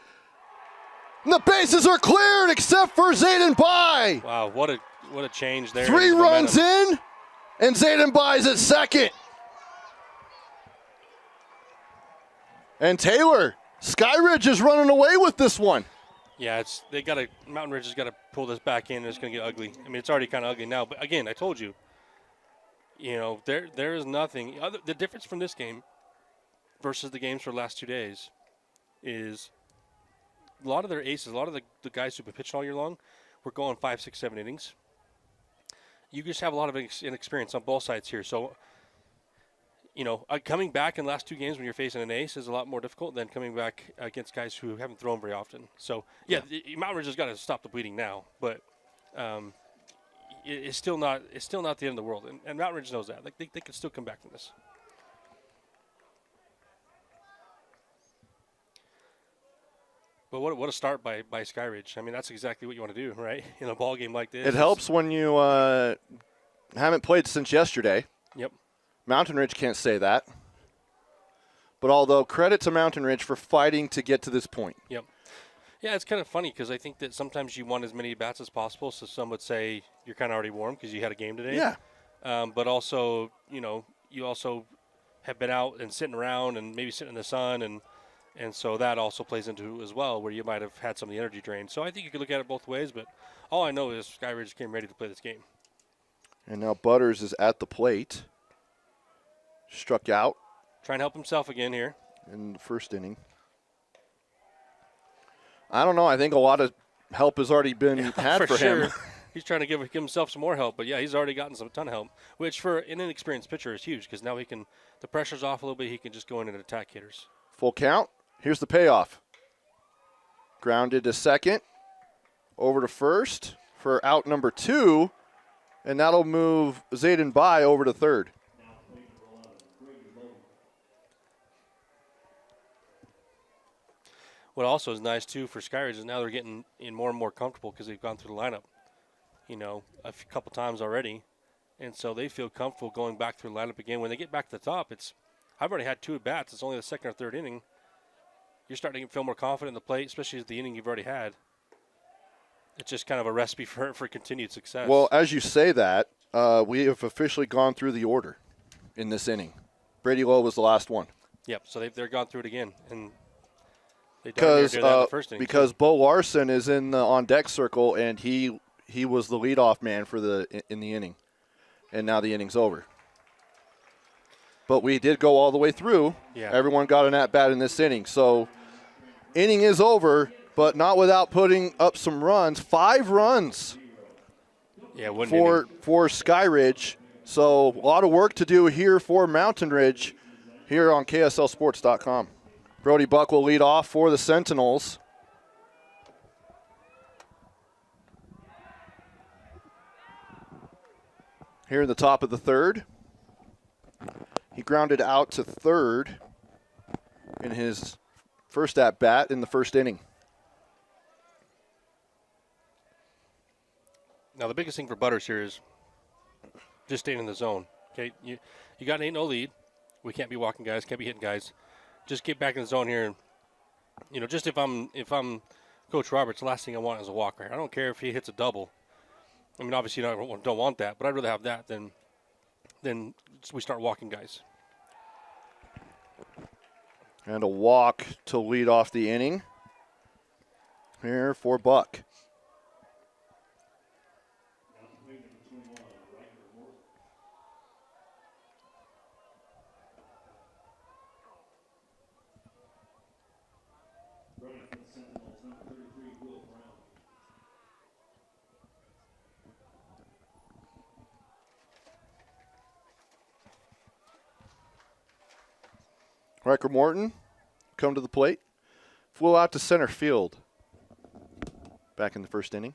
And the bases are cleared except for Zayden Bai. Wow, what a change there. 3 in runs momentum. in, and Zayden Bai's at second. And Taylor, Skyridge is running away with this one. Yeah, Mountain Ridge has got to pull this back in. It's going to get ugly. I mean, it's already kind of ugly now. But again, I told you, there is nothing. The difference from this game versus the games for the last 2 days is a lot of their aces, a lot of the guys who've been pitching all year long, were going 5, 6, 7 innings. You just have a lot of inexperience on both sides here. So, coming back in the last 2 games when you're facing an ace is a lot more difficult than coming back against guys who haven't thrown very often. So, Mountain Ridge has got to stop the bleeding now, but it's still not the end of the world, and Mountain Ridge knows that. Like they can still come back from this. But what a start by Skyridge. I mean, that's exactly what you want to do, right? In a ball game like this. It helps when you haven't played since yesterday. Yep. Mountain Ridge can't say that. But although credit to Mountain Ridge for fighting to get to this point. Yep. Yeah, it's kind of funny because I think that sometimes you want as many bats as possible. So some would say you're kind of already warm because you had a game today. Yeah. But also, you also have been out and sitting around and maybe sitting in the sun, and so that also plays into it as well, where you might have had some of the energy drained. So I think you could look at it both ways. But all I know is Skyridge came ready to play this game. And now Butters is at the plate. Struck out. Trying to help himself again here. in the first inning. I don't know. I think a lot of help has already been had for sure. him. He's trying to give himself some more help, but yeah, he's already gotten some ton of help, which for an inexperienced pitcher is huge because now the pressure's off a little bit. He can just go in and attack hitters. Full count. Here's the payoff. Grounded to second, over to first for out number 2, and that'll move Zayden Bai over to third. What also is nice, too, for Skyridge is now they're getting in more and more comfortable because they've gone through the lineup, a couple times already. And so they feel comfortable going back through the lineup again. When they get back to the top, I've already had 2 at-bats. It's only the second or third inning. You're starting to feel more confident in the plate, especially at the inning you've already had. It's just kind of a recipe for continued success. Well, as you say that, we have officially gone through the order in this inning. Brady Lowe was the last one. Yep, so they're gone through it again. And they did that in the first inning. Because Bo Larson is in the on-deck circle, and he was the leadoff man in the inning. And now the inning's over. But we did go all the way through. Yeah. Everyone got an at-bat in this inning. So inning is over, but not without putting up some runs. 5 runs for Skyridge. So a lot of work to do here for Mountain Ridge here on KSLSports.com. Brody Buck will lead off for the Sentinels. Here in the top of the third. He grounded out to third in his first at-bat in the first inning. Now, the biggest thing for Butters here is just staying in the zone. Okay, you got an 8-0 lead. We can't be walking guys, can't be hitting guys. Just get back in the zone here. And, just if I'm Coach Roberts, the last thing I want is a walker. I don't care if he hits a double. I mean, obviously you don't want that, but I'd rather have that than we start walking guys. And a walk to lead off the inning here for Buck. Riker Morton come to the plate. Flew out to center field back in the first inning.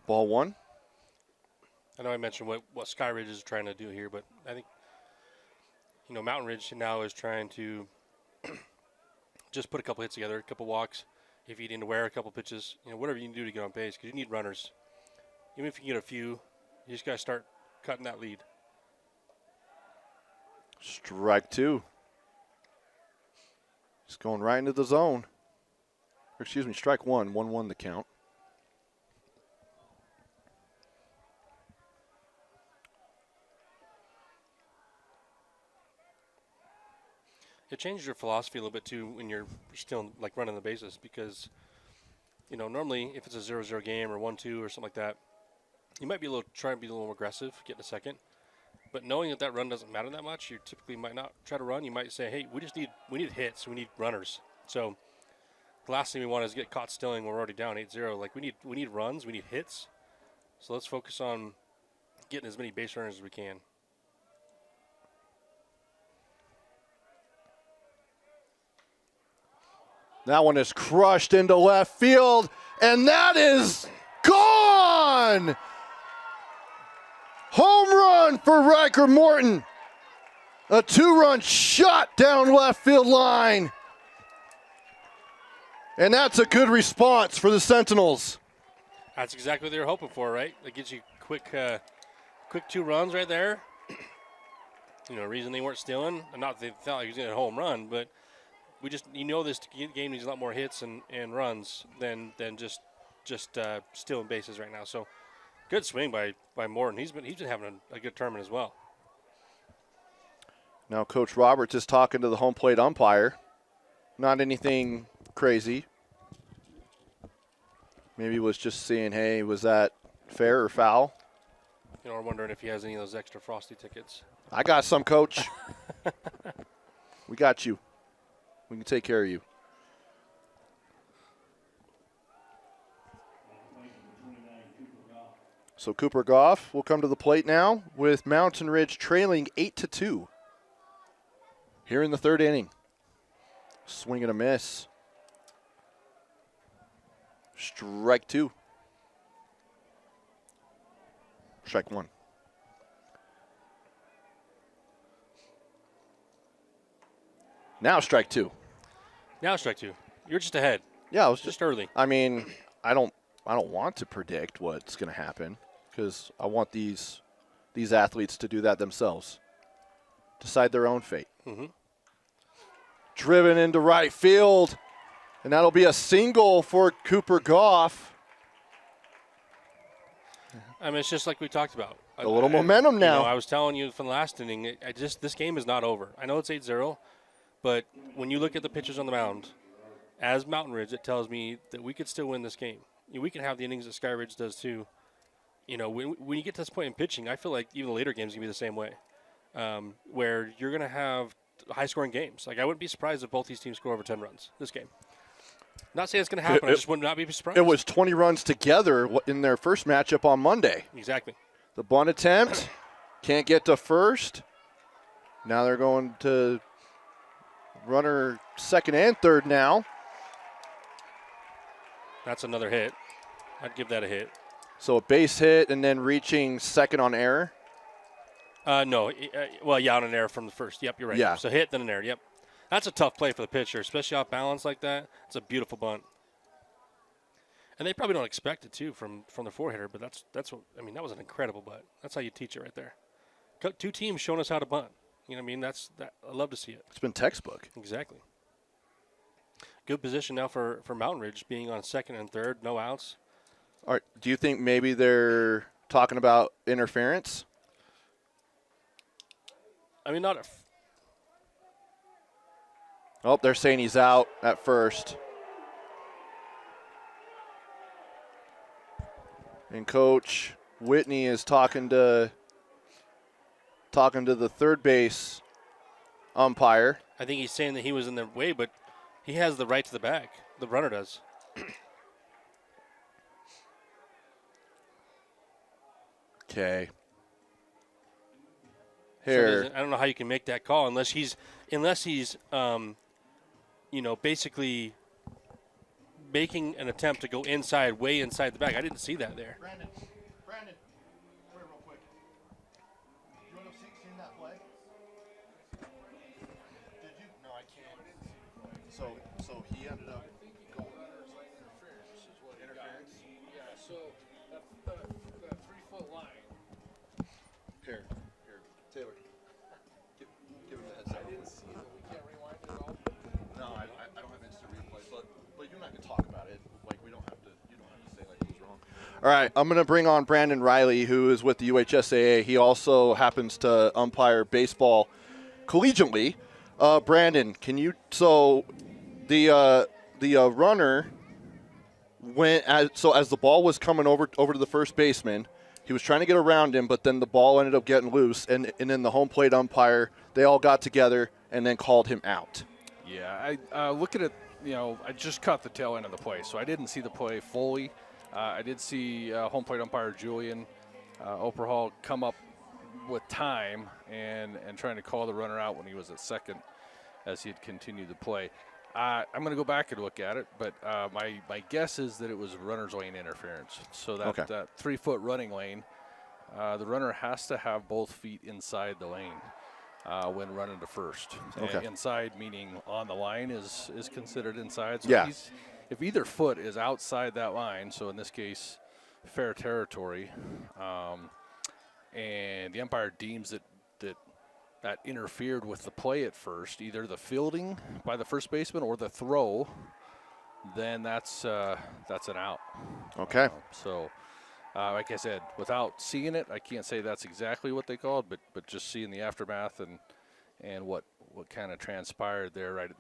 Ball 1. I know I mentioned what Skyridge is trying to do here, but I think, Mountain Ridge now is trying to just put a couple hits together, a couple walks. If you need to wear a couple pitches, whatever you can do to get on base, because you need runners. Even if you get a few, you just got to start cutting that lead. Strike 2. Just going right into the zone. Excuse me, strike 1. 1-1 the count. It changes your philosophy a little bit, too, when you're still, running the bases because, normally if it's a 0-0 game or 1-2 or something like that, you might try to be a little more aggressive, get in a second. But knowing that run doesn't matter that much, you typically might not try to run. You might say, hey, we need hits, we need runners. So the last thing we want is get caught stealing when we're already down 8-0. We need runs, we need hits. So let's focus on getting as many base runners as we can. That one is crushed into left field, and that is gone! Home run for Riker Morton. A 2-run shot down left field line. And that's a good response for the Sentinels. That's exactly what they were hoping for, right? That gives you quick 2 runs right there. Reason they weren't stealing. Not that they thought he was going to home run, but we just this game needs a lot more hits and runs than just stealing bases right now. So good swing by Morton. He's been having a good tournament as well. Now Coach Roberts is talking to the home plate umpire. Not anything crazy. Maybe was just seeing, hey, was that fair or foul? You know, we're wondering if he has any of those extra Frosty tickets. I got some, Coach. We got you. We can take care of you. So Cooper Goff will come to the plate now with Mountain Ridge trailing 8-2 here in the third inning. Swing and a miss. Strike 2. Strike 1. Now strike 2. Now strike 2. You're just ahead. Yeah, I was Just early. I mean, I don't want to predict what's going to happen because I want these athletes to do that themselves. Decide their own fate. Mm-hmm. Driven into right field, and that'll be a single for Cooper Goff. I mean, it's just like we talked about. A little momentum now. You know, I was telling you from the last inning, this game is not over. I know it's 8-0, but when you look at the pitchers on the mound, as Mountain Ridge, it tells me that we could still win this game. You know, we can have the innings that Skyridge does too. You know, when you get to this point in pitching, I feel like even the later games are going to be the same way, where you're going to have high-scoring games. Like, I wouldn't be surprised if both these teams score over 10 runs this game. Not saying it's going to happen. I just would not be surprised. It was 20 runs together in their first matchup on Monday. Exactly. The bunt attempt, can't get to first. Now they're going to runner second and third now. That's another hit. I'd give that a hit. So a base hit and then reaching second on error? No. Well, yeah, on an error from the first. Yep, you're right. Yeah. So hit, then an error. Yep. That's a tough play for the pitcher, especially off balance like that. It's a beautiful bunt. And they probably don't expect it, too, from the four-hitter, but that's what – I mean, that was an incredible bunt. That's how you teach it right there. Two teams showing us how to bunt. You know what I mean? I love to see it. It's been textbook. Exactly. Good position now for Mountain Ridge, being on second and third, no outs. All right. Do you think maybe they're talking about interference? I mean, not Oh, they're saying he's out at first. And Coach Whitney is talking to the third base umpire. I think he's saying that he was in the way, but he has the right to the bag. The runner does. Okay. Here. So I don't know how you can make that call unless he's basically making an attempt to go inside, way inside the bag. I didn't see that there. Brandon, come here real quick. You want to see that play? Did you? No, I can't. So he ended up going. Interference is what interference. Yeah, so the 3-foot line. Here, Taylor. Give him the headset. I didn't see it. We can't rewind it at all. No, I don't have instant replay, but you're not gonna talk about it. Like you don't have to say like it was wrong. All right, I'm gonna bring on Brandon Riley, who is with the UHSAA. He also happens to umpire baseball collegiately. Brandon, can you? So the runner went as the ball was coming over to the first baseman. He was trying to get around him, but then the ball ended up getting loose, and then the home plate umpire, they all got together and then called him out. Yeah, I looking at, I just caught the tail end of the play, so I didn't see the play fully. I did see home plate umpire Julian Operhall come up with time and trying to call the runner out when he was at second as he had continued the play. I'm going to go back and look at it, but my guess is that it was runner's lane interference. So that 3-foot running lane, the runner has to have both feet inside the lane when running to first. Okay. And inside meaning on the line is considered inside. So yeah. If either foot is outside that line, so in this case, fair territory, and the umpire deems that interfered with the play at first, either the fielding by the first baseman or the throw, then that's an out. Okay. Like I said, without seeing it, I can't say that's exactly what they called, but just seeing the aftermath and what kind of transpired there right at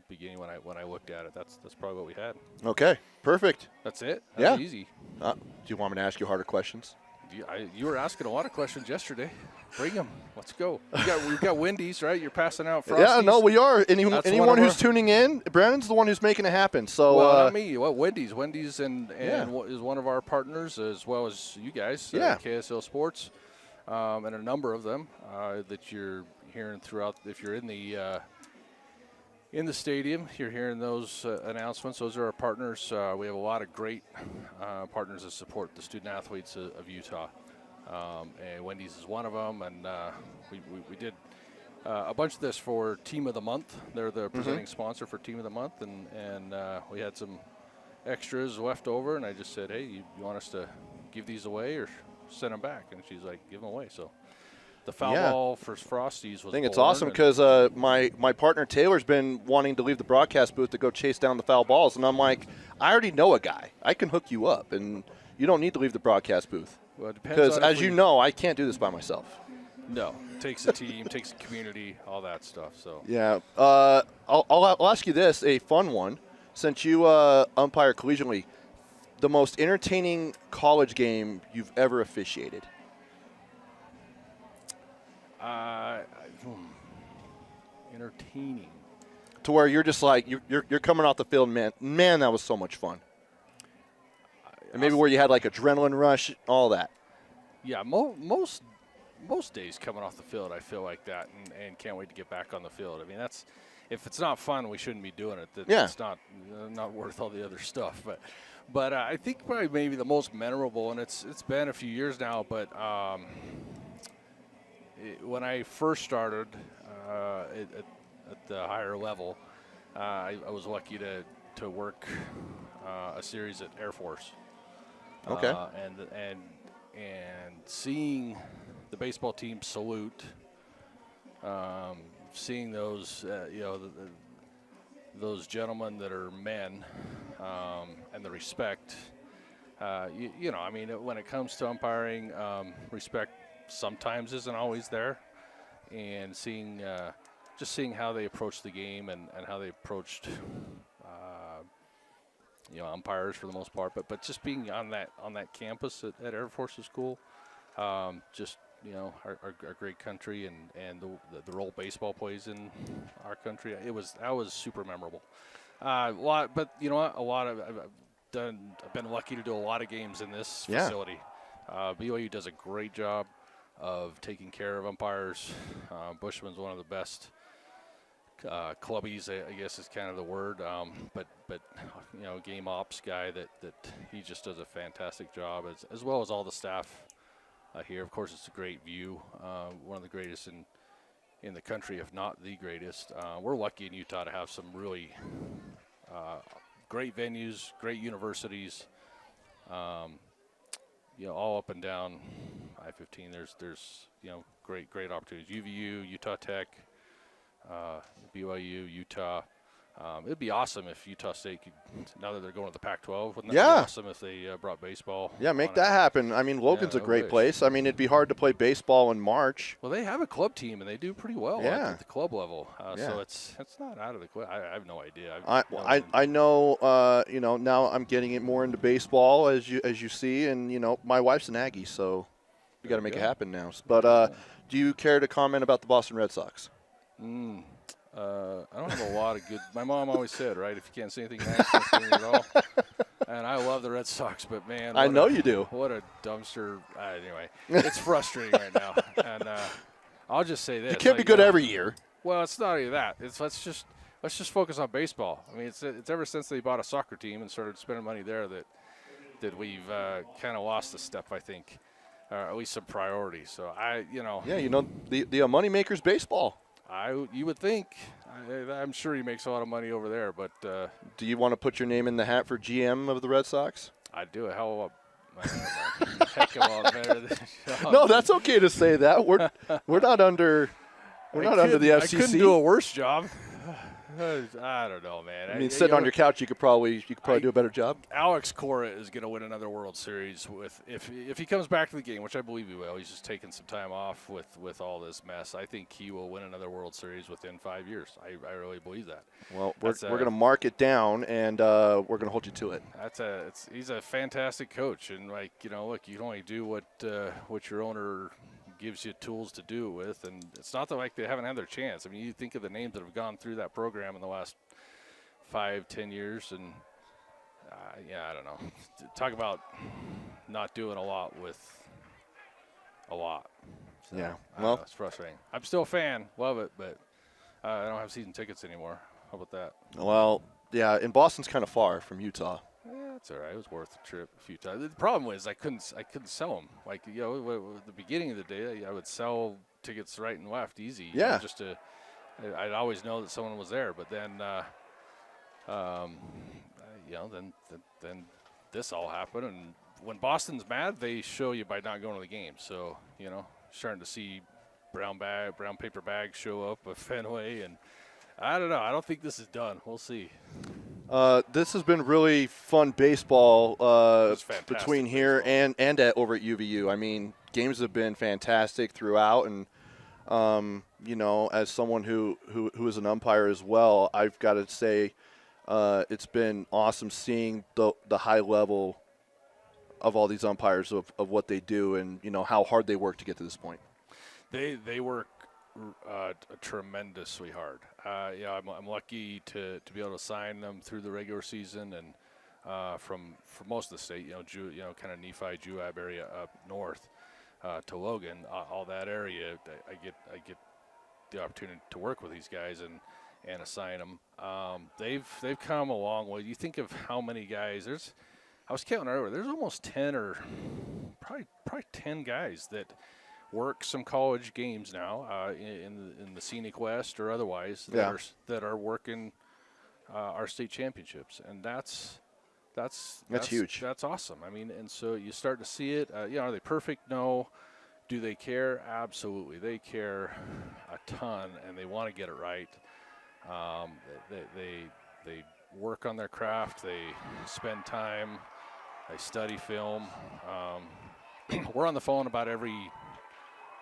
beginning when I looked at it. That's probably what we had. Okay, perfect. That's it. Yeah. That's easy. Do you want me to ask you harder questions? You were asking a lot of questions yesterday. Bring them. Let's go. We've got Wendy's, right? You're passing out Frosties. Yeah, no, we are. Anyone who's our... tuning in, Brandon's the one who's making it happen. So, well, not me. Well, Wendy's and is one of our partners, as well as you guys, KSL Sports, and a number of them that you're hearing throughout. If you're in the stadium, you're hearing those announcements. Those are our partners. We have a lot of great partners that support the student athletes of Utah. And Wendy's is one of them, and we did a bunch of this for Team of the Month. They're the presenting sponsor for Team of the Month, and we had some extras left over, and I just said, hey, you want us to give these away or send them back? And she's like, give them away. So the foul ball for Frosties was I think it's awesome because my partner Taylor's been wanting to leave the broadcast booth to go chase down the foul balls, and I'm like, I already know a guy. I can hook you up, and you don't need to leave the broadcast booth. Well, because, as you know, I can't do this by myself. No, it takes a team, takes a community, all that stuff. So yeah, I'll ask you this, a fun one, since you umpire collegiately, the most entertaining college game you've ever officiated. Entertaining. To where you're just like you're coming off the field, man, that was so much fun. And maybe where you had like adrenaline rush, all that. Yeah, most days coming off the field, I feel like that, and can't wait to get back on the field. I mean, that's if it's not fun, we shouldn't be doing it. It's not worth all the other stuff. But I think probably maybe the most memorable, and it's been a few years now, but when I first started at the higher level, I was lucky to work a series at Air Force. Okay. And seeing the baseball team salute, seeing those those gentlemen that are men, and the respect. I mean, when it comes to umpiring, respect sometimes isn't always there, and seeing how they approach the game and how they approached. Umpires for the most part, but just being on that campus at Air Force School, our great country and the role baseball plays in our country, that was super memorable. But you know what? I've been lucky to do a lot of games in this facility. BYU does a great job of taking care of umpires. Bushman's one of the best. Clubbies, I guess is kind of the word, but game ops guy that he just does a fantastic job, as well as all the staff here. Of course, it's a great view, one of the greatest in the country, if not the greatest. We're lucky in Utah to have some really great venues, great universities, all up and down I-15. There's great opportunities. UVU, Utah Tech. BYU, Utah. It'd be awesome if Utah State could, now that they're going to the Pac-12, wouldn't that be awesome if they brought baseball? Yeah, make that happen. I mean, Logan's a great place. I mean, it'd be hard to play baseball in March. Well, they have a club team, and they do pretty well at the club level. So it's not out of the question. I have no idea. I know, now I'm getting it more into baseball, as you see, and, my wife's an Aggie, so we got to make it happen now. But do you care to comment about the Boston Red Sox? I don't have a lot of good. My mom always said, right, if you can't say anything nice, don't say anything at all. And I love the Red Sox, but man, I know you do. What a dumpster. Anyway, it's frustrating right now. And I'll just say this: you can't be good every year. Well, it's not even that. Let's just focus on baseball. I mean, it's ever since they bought a soccer team and started spending money there that we've kind of lost a step, I think, or at least some priorities. So the money maker's baseball. You would think. I'm sure he makes a lot of money over there, but do you want to put your name in the hat for GM of the Red Sox? I'd do a hell of a heck of a lot better than Sean. No, that's okay to say that. We're not under the FCC. I couldn't do a worse job. I don't know, man. I mean, sitting on your couch, you could probably do a better job. Alex Cora is going to win another World Series if he comes back to the game, which I believe he will. He's just taking some time off with all this mess. I think he will win another World Series within 5 years. I really believe that. Well, we're going to mark it down, and we're going to hold you to it. He's a fantastic coach, and look, you can only do what your owner gives you tools to do with, and it's not that they haven't had their chance. I mean, you think of the names that have gone through that program in the last 5-10 years, and I don't know. Talk about not doing a lot with a lot. So, yeah, well, it's frustrating. I'm still a fan, love it, but I don't have season tickets anymore. How about that? Well, yeah, and Boston's kind of far from Utah. Yeah, it's all right. It was worth the trip a few times. The problem was I couldn't sell them. At the beginning of the day, I would sell tickets right and left easy. Yeah. I'd always know that someone was there. But then, then this all happened. And when Boston's mad, they show you by not going to the game. So starting to see brown paper bags show up at Fenway, and I don't know. I don't think this is done. We'll see. This has been really fun baseball between here baseball. and over at UVU. I mean, games have been fantastic throughout, and as someone who is an umpire as well, I've got to say it's been awesome seeing the high level of all these umpires of what they do and how hard they work to get to this point. They work tremendously hard. I'm lucky to be able to sign them through the regular season, and from most of the state, kind of Nephi, Juab area up north to Logan, all that area. I get the opportunity to work with these guys and assign them. They've come a long way. You think of how many guys I was counting earlier. There's almost 10 or probably 10 guys that work some college games now in the Scenic West or otherwise that are working our state championships, and that's huge. That's awesome. I mean, and so you start to see it. Are they perfect? No. Do they care? Absolutely. They care a ton, and they want to get it right. They work on their craft. They spend time. They study film. We're on the phone about every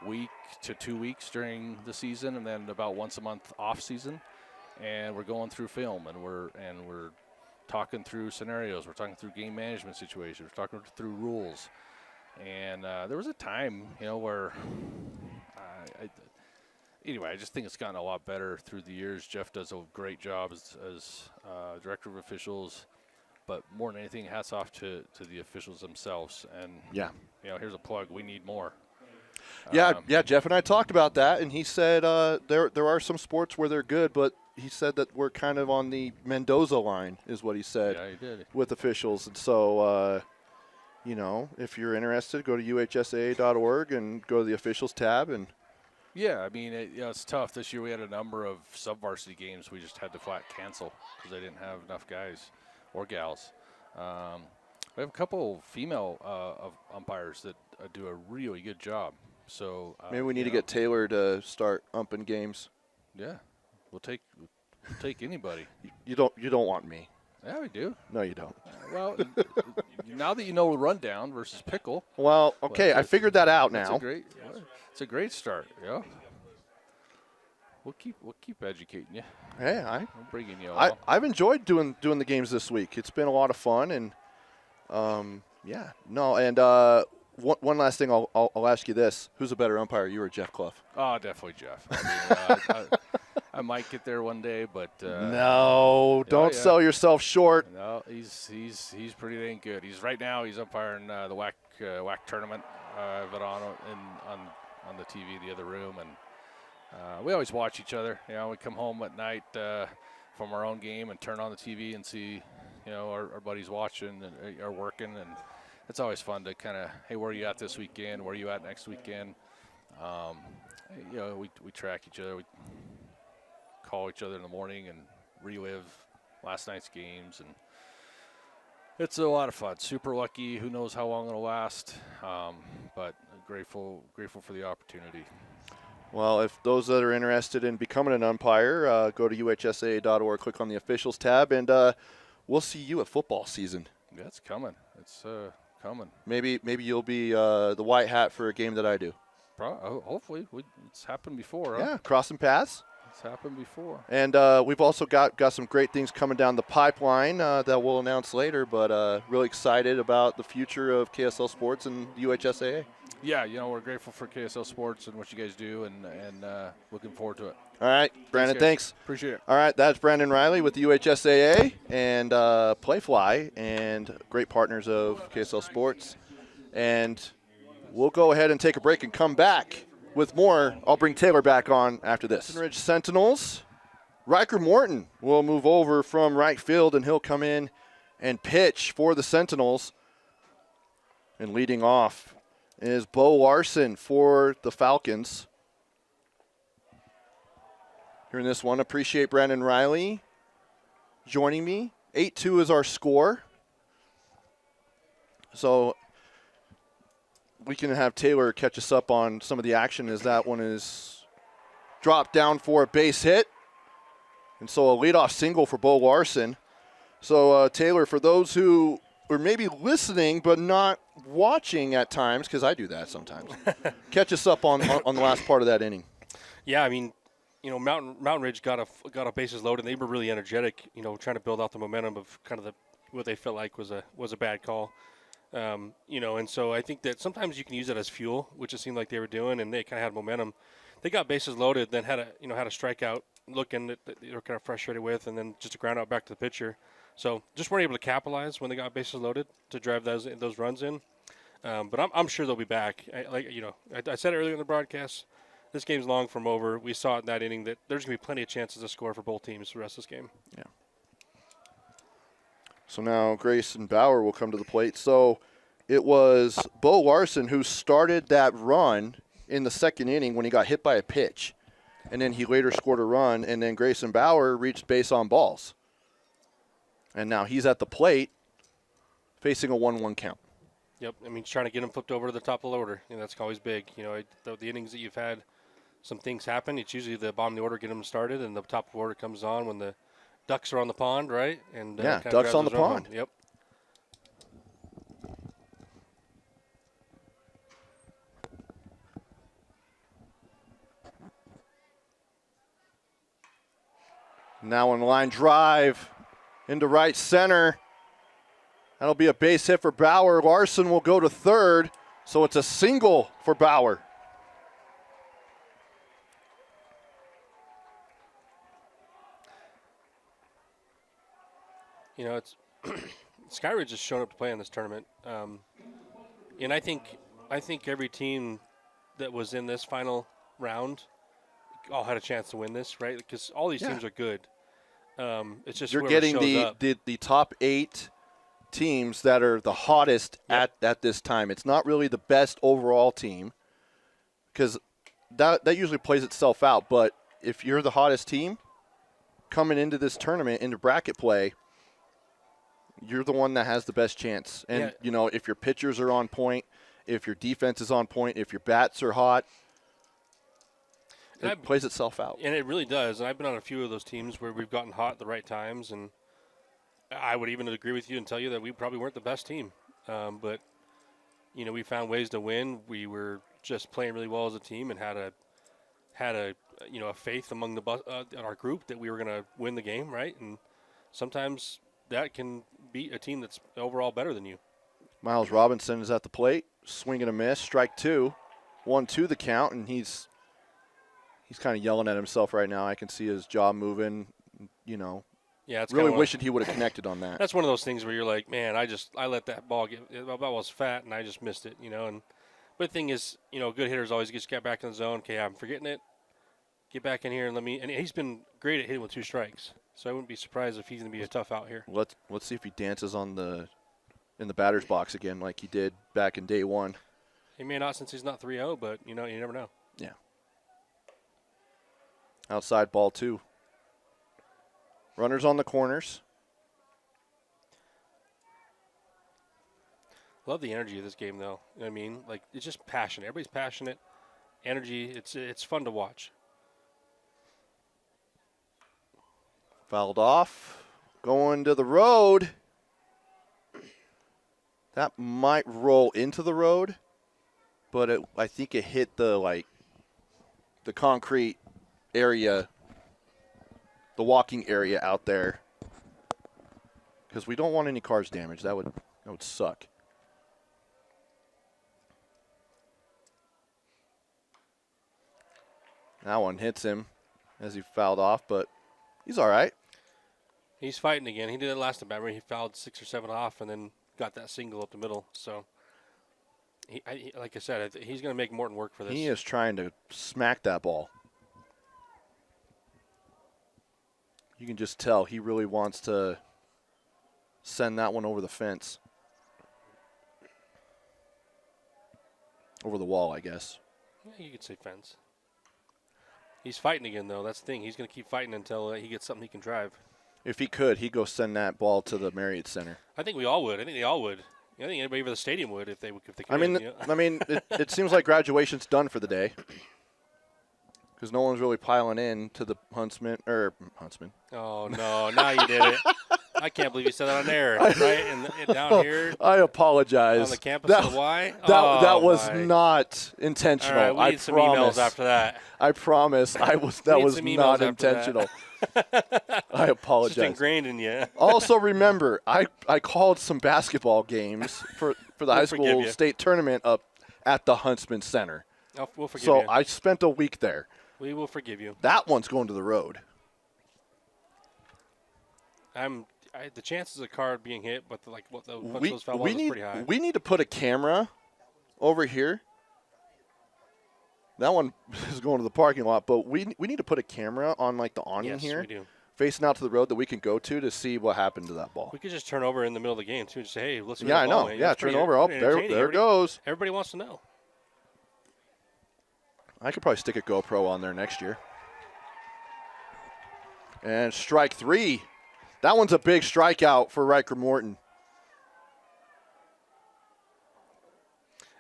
week to 2 weeks during the season, and then about once a month off season, and we're going through film, and we're talking through scenarios. We're talking through game management situations. We're talking through rules. And there was a time, where I just think it's gotten a lot better through the years. Jeff does a great job as director of officials, but more than anything, hats off to the officials themselves. And here's a plug: we need more. Yeah, Jeff and I talked about that, and he said there are some sports where they're good, but he said that we're kind of on the Mendoza line, is what he said. Yeah, he did. With officials. And so, if you're interested, go to uhsaa.org and go to the officials tab. And yeah, I mean, it's tough. This year we had a number of sub-varsity games we just had to flat cancel because they didn't have enough guys or gals. We have a couple female umpires that do a really good job. So maybe we need to get Taylor to start umping games. Yeah, we'll take anybody. You don't want me. Yeah, we do. No, you don't. Well, now that you know rundown versus pickle. Well, okay, I figured that out now. It's a great start. Yeah. We'll keep educating you. Hey, I'm bringing you all. I've enjoyed doing the games this week. It's been a lot of fun, and one last thing, I'll ask you this: who's a better umpire, you or Jeff Clough? Oh, definitely Jeff. I mean, I might get there one day, but no, don't sell yourself short. No, he's pretty dang good. He's umpiring the WAC tournament. I have it on the TV in the other room, and we always watch each other. We come home at night from our own game and turn on the TV and see our buddies watching and are working, and it's always fun to kind of, hey, where are you at this weekend? Where are you at next weekend? We track each other. We call each other in the morning and relive last night's games, and it's a lot of fun. Super lucky. Who knows how long it'll last? But grateful for the opportunity. Well, if those that are interested in becoming an umpire, go to uhsaa.org, click on the officials tab, and we'll see you at football season. Yeah, it's coming. It's coming. Maybe you'll be the white hat for a game that I do. Hopefully. It's happened before, huh? Yeah, crossing paths. It's happened before. And we've also got some great things coming down the pipeline that we'll announce later, but really excited about the future of KSL Sports and UHSAA. Yeah, we're grateful for KSL Sports and what you guys do, and looking forward to it. All right, Brandon, thanks. Appreciate it. All right, that's Brandon Riley with the UHSAA and Playfly, and great partners of KSL Sports. And we'll go ahead and take a break and come back with more. I'll bring Taylor back on after this. Mountain Ridge Sentinels. Riker Morton will move over from right field, and he'll come in and pitch for the Sentinels. And leading off is Bo Larson for the Falcons. Here in this one, appreciate Brandon Riley joining me. 8-2 is our score. So we can have Taylor catch us up on some of the action as that one is dropped down for a base hit. And so a leadoff single for Bo Larson. So Taylor, for those who are maybe listening but not watching at times, because I do that sometimes, catch us up on the last part of that inning. Yeah, I mean, Mountain Ridge got a bases loaded, and they were really energetic, trying to build out the momentum of kind of what they felt like was a bad call. And so I think that sometimes you can use it as fuel, which it seemed like they were doing, and they kind of had momentum. They got bases loaded, then had a strikeout looking that they were kind of frustrated with, and then just a ground out back to the pitcher. So just weren't able to capitalize when they got bases loaded to drive those runs in. But I'm sure they'll be back. I said earlier in the broadcast, this game's long from over. We saw it in that inning that there's going to be plenty of chances to score for both teams for the rest of this game. Yeah. So now Grayson Bauer will come to the plate. So it was Bo Larson who started that run in the second inning when he got hit by a pitch. And then he later scored a run, and then Grayson Bauer reached base on balls. And now he's at the plate facing a 1-1 count. Yep, I mean, trying to get him flipped over to the top of the order. That's always big. The innings that you've had, some things happen. It's usually the bottom of the order get them started, and the top of the order comes on when the ducks are on the pond, right? And yeah, ducks on the pond. Yep. Now on the line drive into right center. That'll be a base hit for Bauer. Larson will go to third, so it's a single for Bauer. It's Skyridge has shown up to play in this tournament, and I think every team that was in this final round all had a chance to win this, right? Because all these teams are good. It's just you're getting the top 8 teams that are the hottest at this time. It's not really the best overall team because that usually plays itself out. But if you're the hottest team coming into this tournament, into bracket play, you're the one that has the best chance. And, if your pitchers are on point, if your defense is on point, if your bats are hot, it plays itself out. And it really does. And I've been on a few of those teams where we've gotten hot at the right times. And I would even agree with you and tell you that we probably weren't the best team. But, we found ways to win. We were just playing really well as a team and had a faith among our group that we were going to win the game, right? And sometimes that can beat a team that's overall better than you. Miles Robinson is at the plate, swing and a miss, strike 2, 1-2 the count, and he's kind of yelling at himself right now. I can see his jaw moving, Yeah, it's really wishing he would have connected on that. That's one of those things where you're like, man, I let that ball that ball was fat and I just missed it, And but the thing is, good hitters always get back in the zone. Okay, I'm forgetting it. Get back in here and and he's been great at hitting with 2 strikes. So I wouldn't be surprised if he's going to be a tough out here. Let's see if he dances in the batter's box again like he did back in day 1. He may not since he's not 3-0, but you never know. Yeah. Outside ball 2. Runners on the corners. Love the energy of this game, though. You know what I mean? Like, it's just passionate. Everybody's passionate. energy. It's fun to watch. Fouled off. Going to the road. That might roll into the road, but I think it hit the concrete area, the walking area out there, because we don't want any cars damaged. That would suck. That one hits him as he fouled off, but he's all right. He's fighting again. He did it last time. Remember, he fouled 6 or 7 off and then got that single up the middle. So, like I said, he's going to make Morton work for this. He is trying to smack that ball. You can just tell he really wants to send that one over the fence. Over the wall, I guess. Yeah, you could say fence. He's fighting again, though. That's the thing. He's going to keep fighting until he gets something he can drive. If he could, he'd go send that ball to the Marriott Center. I think we all would. I think they all would. I think anybody over the stadium would if they could. It seems like graduation's done for the day because no one's really piling in to the Huntsman. Oh no! Now you did it. I can't believe you said that on air, right? And down here. I apologize. On the campus of the Y. That was not intentional. All right, we need some emails after that. I promise. That was not intentional. I apologize. It's just ingrained in you. Also, remember, I called some basketball games for the high school state tournament up at the Huntsman Center. We'll forgive So you. I spent a week there. We will forgive you. That one's going to the road. The chances of a car being hit, but those foul balls is pretty high. We need to put a camera over here. That one is going to the parking lot, but we need to put a camera on the awning here, we do. facing out to the road that we can go to see what happened to that ball. We could just turn over in the middle of the game too and just say, hey, let's see. Yeah, I know. Yeah, turn over. Oh, there it goes. Everybody wants to know. I could probably stick a GoPro on there next year. And strike 3. That one's a big strikeout for Riker Morton.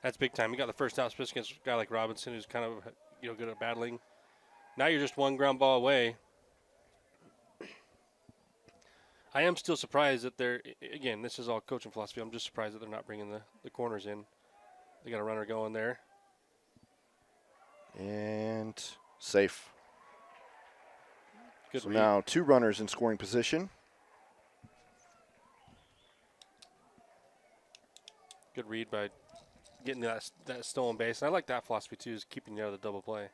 That's big time. You got the first out pitch against a guy like Robinson, who's kind of good at battling. Now you're just one ground ball away. I am still surprised that again, this is all coaching philosophy. I'm just surprised that they're not bringing the corners in. They got a runner going there. And safe. Good read. Now 2 runners in scoring position. Good read by getting that stolen base. And I like that philosophy, too, is keeping you out of the double play.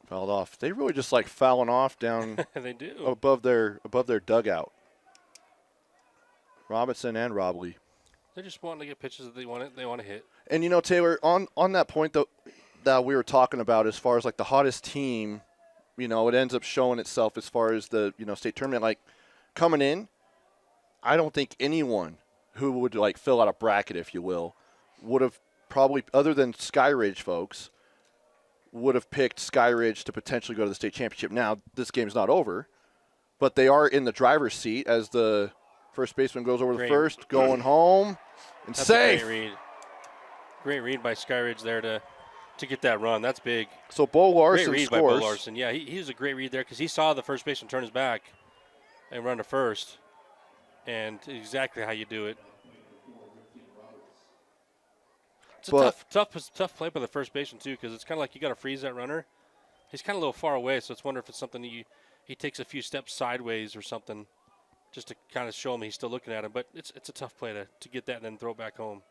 Fouled off. They really just like fouling off down they do. above their dugout. Robinson and Robley. They're just wanting to get pitches that they want to hit. And Taylor, on that point that we were talking about, as far as the hottest team, it ends up showing itself as far as the state tournament. Coming in, I don't think anyone who would fill out a bracket, if you will, would have probably, other than Skyridge folks, would have picked Skyridge to potentially go to the state championship. Now, this game's not over, but they are in the driver's seat as the first baseman goes over the first, going home, and That's safe. A great read by Skyridge there to get that run. That's big. So Bo Larson great read scores. by Bo Larson. Yeah, he was a great read there because he saw the first baseman turn his back and run to first, and exactly how you do it. It's a tough play by the first baseman, too, because it's kind of like you got to freeze that runner. He's kind of a little far away, so it's wonder if it's something that he takes a few steps sideways or something just to kind of show him he's still looking at him. But it's a tough play to get that and then throw it back home.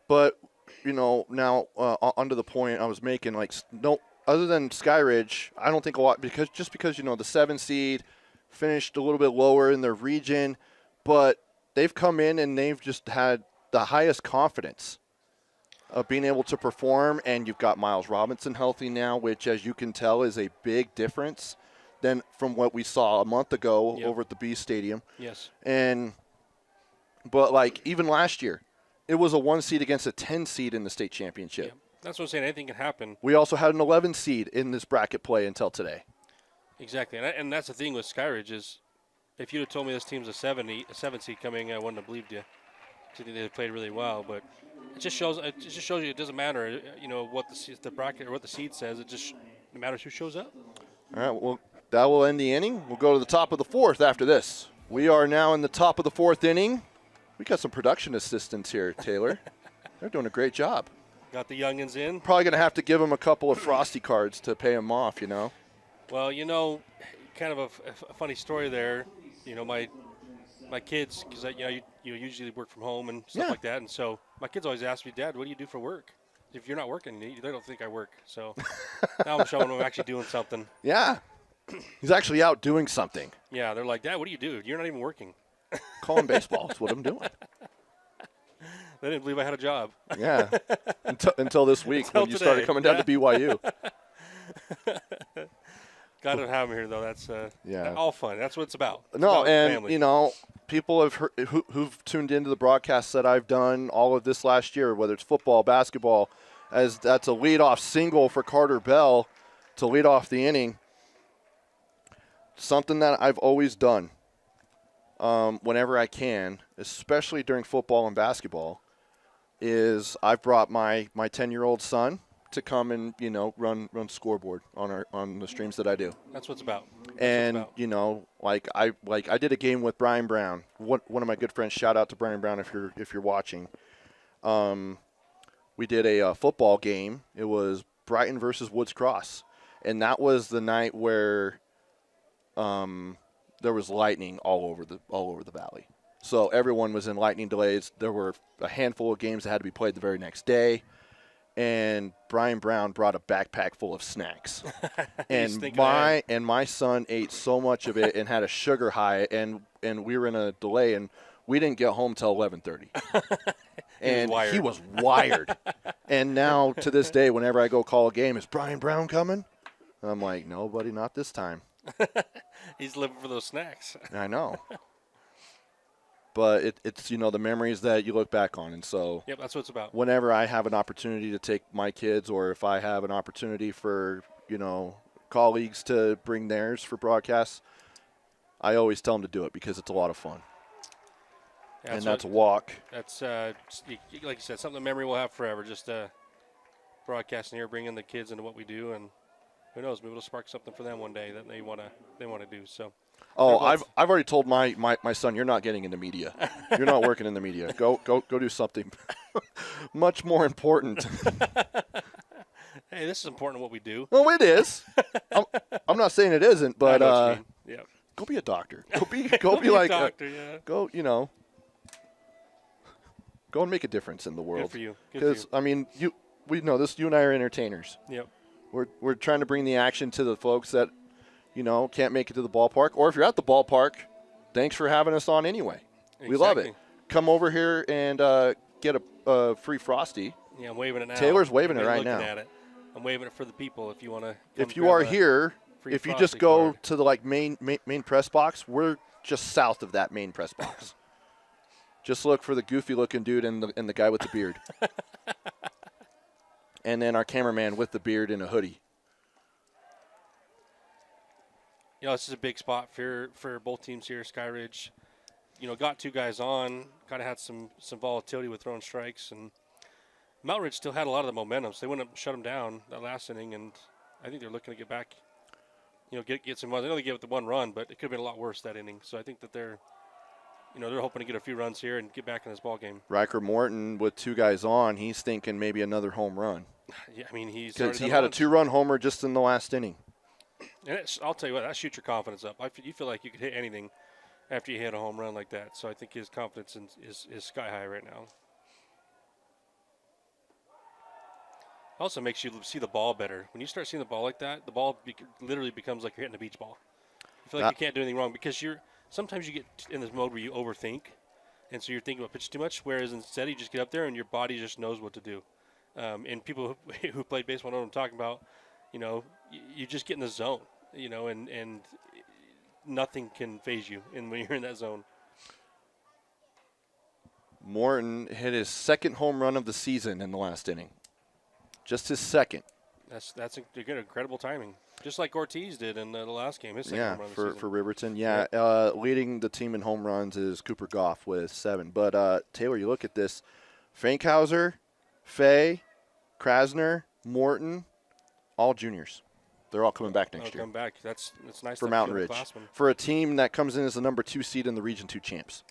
But, now onto the point I was making, no, other than Skyridge, I don't think a lot, because the 7 seed finished a little bit lower in their region, but they've come in and they've just had the highest confidence of being able to perform, and you've got Miles Robinson healthy now, which, as you can tell, is a big difference than from what we saw a month ago over at the B Stadium. Yes. But even last year, it was a 1 seed against a 10 seed in the state championship. Yep. That's what I'm saying. Anything can happen. We also had an 11 seed in this bracket play until today. Exactly, and that's the thing with Skyridge is, if you'd have told me this team's a 7 seed coming, I wouldn't have believed you. I think they played really well, but it just shows you it doesn't matter, what the bracket or what the seed says. It matters who shows up. All right, well, that will end the inning. We'll go to the top of the fourth after this. We are now in the top of the fourth inning. We got some production assistants here, Taylor. They're doing a great job. Got the youngins in. Probably going to have to give them a couple of Frosty cards to pay them off, Well, kind of a funny story there. My kids, because you usually work from home and stuff like that, and so my kids always ask me, Dad, what do you do for work? If you're not working, they don't think I work. So now I'm showing them I'm actually doing something. Yeah. He's actually out doing something. Yeah, they're like, Dad, what do you do? You're not even working. Calling baseball is what I'm doing. They didn't believe I had a job. Yeah. Until this week when you started coming down to BYU. Got to have them here, though. That's all fun. That's what it's about. It's no, about and, family. People have heard, who've tuned into the broadcasts that I've done all of this last year, whether it's football, basketball, as that's a leadoff single for Carter Bell to lead off the inning. Something that I've always done whenever I can, especially during football and basketball, is I've brought my 10-year-old son to come and run scoreboard on the streams that I do. That's what it's about. I did a game with Brian Brown, one of my good friends. Shout out to Brian Brown if you're watching. We did a football game. It was Brighton versus Woods Cross, and that was the night where there was lightning all over the valley. So everyone was in lightning delays. There were a handful of games that had to be played the very next day. And Brian Brown brought a backpack full of snacks. and my son ate so much of it and had a sugar high, and we were in a delay, and we didn't get home till 11:30. And he was wired. And now to this day, whenever I go call a game, is Brian Brown coming? And I'm like, no, buddy, not this time. He's living for those snacks. I know. But it's the memories that you look back on. And so yep, that's what it's about. Whenever I have an opportunity to take my kids, or if I have an opportunity for, colleagues to bring theirs for broadcasts, I always tell them to do it because it's a lot of fun. Yeah, that's a walk. That's, like you said, something the memory will have forever. Just broadcasting here, bringing the kids into what we do, and who knows, maybe it'll spark something for them one day that they want to do. So. Oh, I've already told my son, you're not getting into media. You're not working in the media. Go do something much more important. Hey, this is important what we do. Well, it is. I'm not saying it isn't, but yeah. Go be a doctor. Go be like a doctor. Yeah. Go and make a difference in the world. Good for you. Because we know this. You and I are entertainers. Yep. We're trying to bring the action to the folks that can't make it to the ballpark. Or if you're at the ballpark, thanks for having us on anyway. Exactly. We love it. Come over here and get a free Frosty. Yeah, I'm waving it now. Taylor's waving it right now. At it. I'm waving it for the people if you want to. If you are here, if you just go to the main press box, we're just south of that main press box. Just look for the goofy-looking dude and the guy with the beard. And then our cameraman with the beard and a hoodie. This is a big spot for both teams here. Skyridge, got two guys on, kind of had some volatility with throwing strikes, and Mountain Ridge still had a lot of the momentum, so they wouldn't shut them down that last inning, and I think they're looking to get back, get some runs. I know they gave it the one run, but it could have been a lot worse that inning. So I think that they're hoping to get a few runs here and get back in this ball game. Riker Morton with two guys on, he's thinking maybe another home run. Yeah, he had a 2-run homer just in the last inning. And I'll tell you what, that shoots your confidence up. You feel like you could hit anything after you hit a home run like that. So I think his confidence is sky high right now. Also makes you see the ball better. When you start seeing the ball like that, the ball literally becomes like you're hitting a beach ball. You feel like you can't do anything wrong because sometimes you get in this mode where you overthink, and so you're thinking about pitch too much, whereas instead you just get up there and your body just knows what to do. And people who played baseball know what I'm talking about. You just get in the zone, and nothing can phase you when you're in that zone. Morton hit his second home run of the season in the last inning. just his second. That's incredible timing. Just like Ortiz did in the last game. His second home run of the for season. Riverton. Yeah, leading the team in home runs is Cooper Goff with 7. But, Taylor, you look at this. Fankhauser, Fay, Krasner, Morton, all juniors. They're all coming back next year. Come back. That's nice for Mountain Ridge. For a team that comes in as the number 2 seed in the Region 2 champs.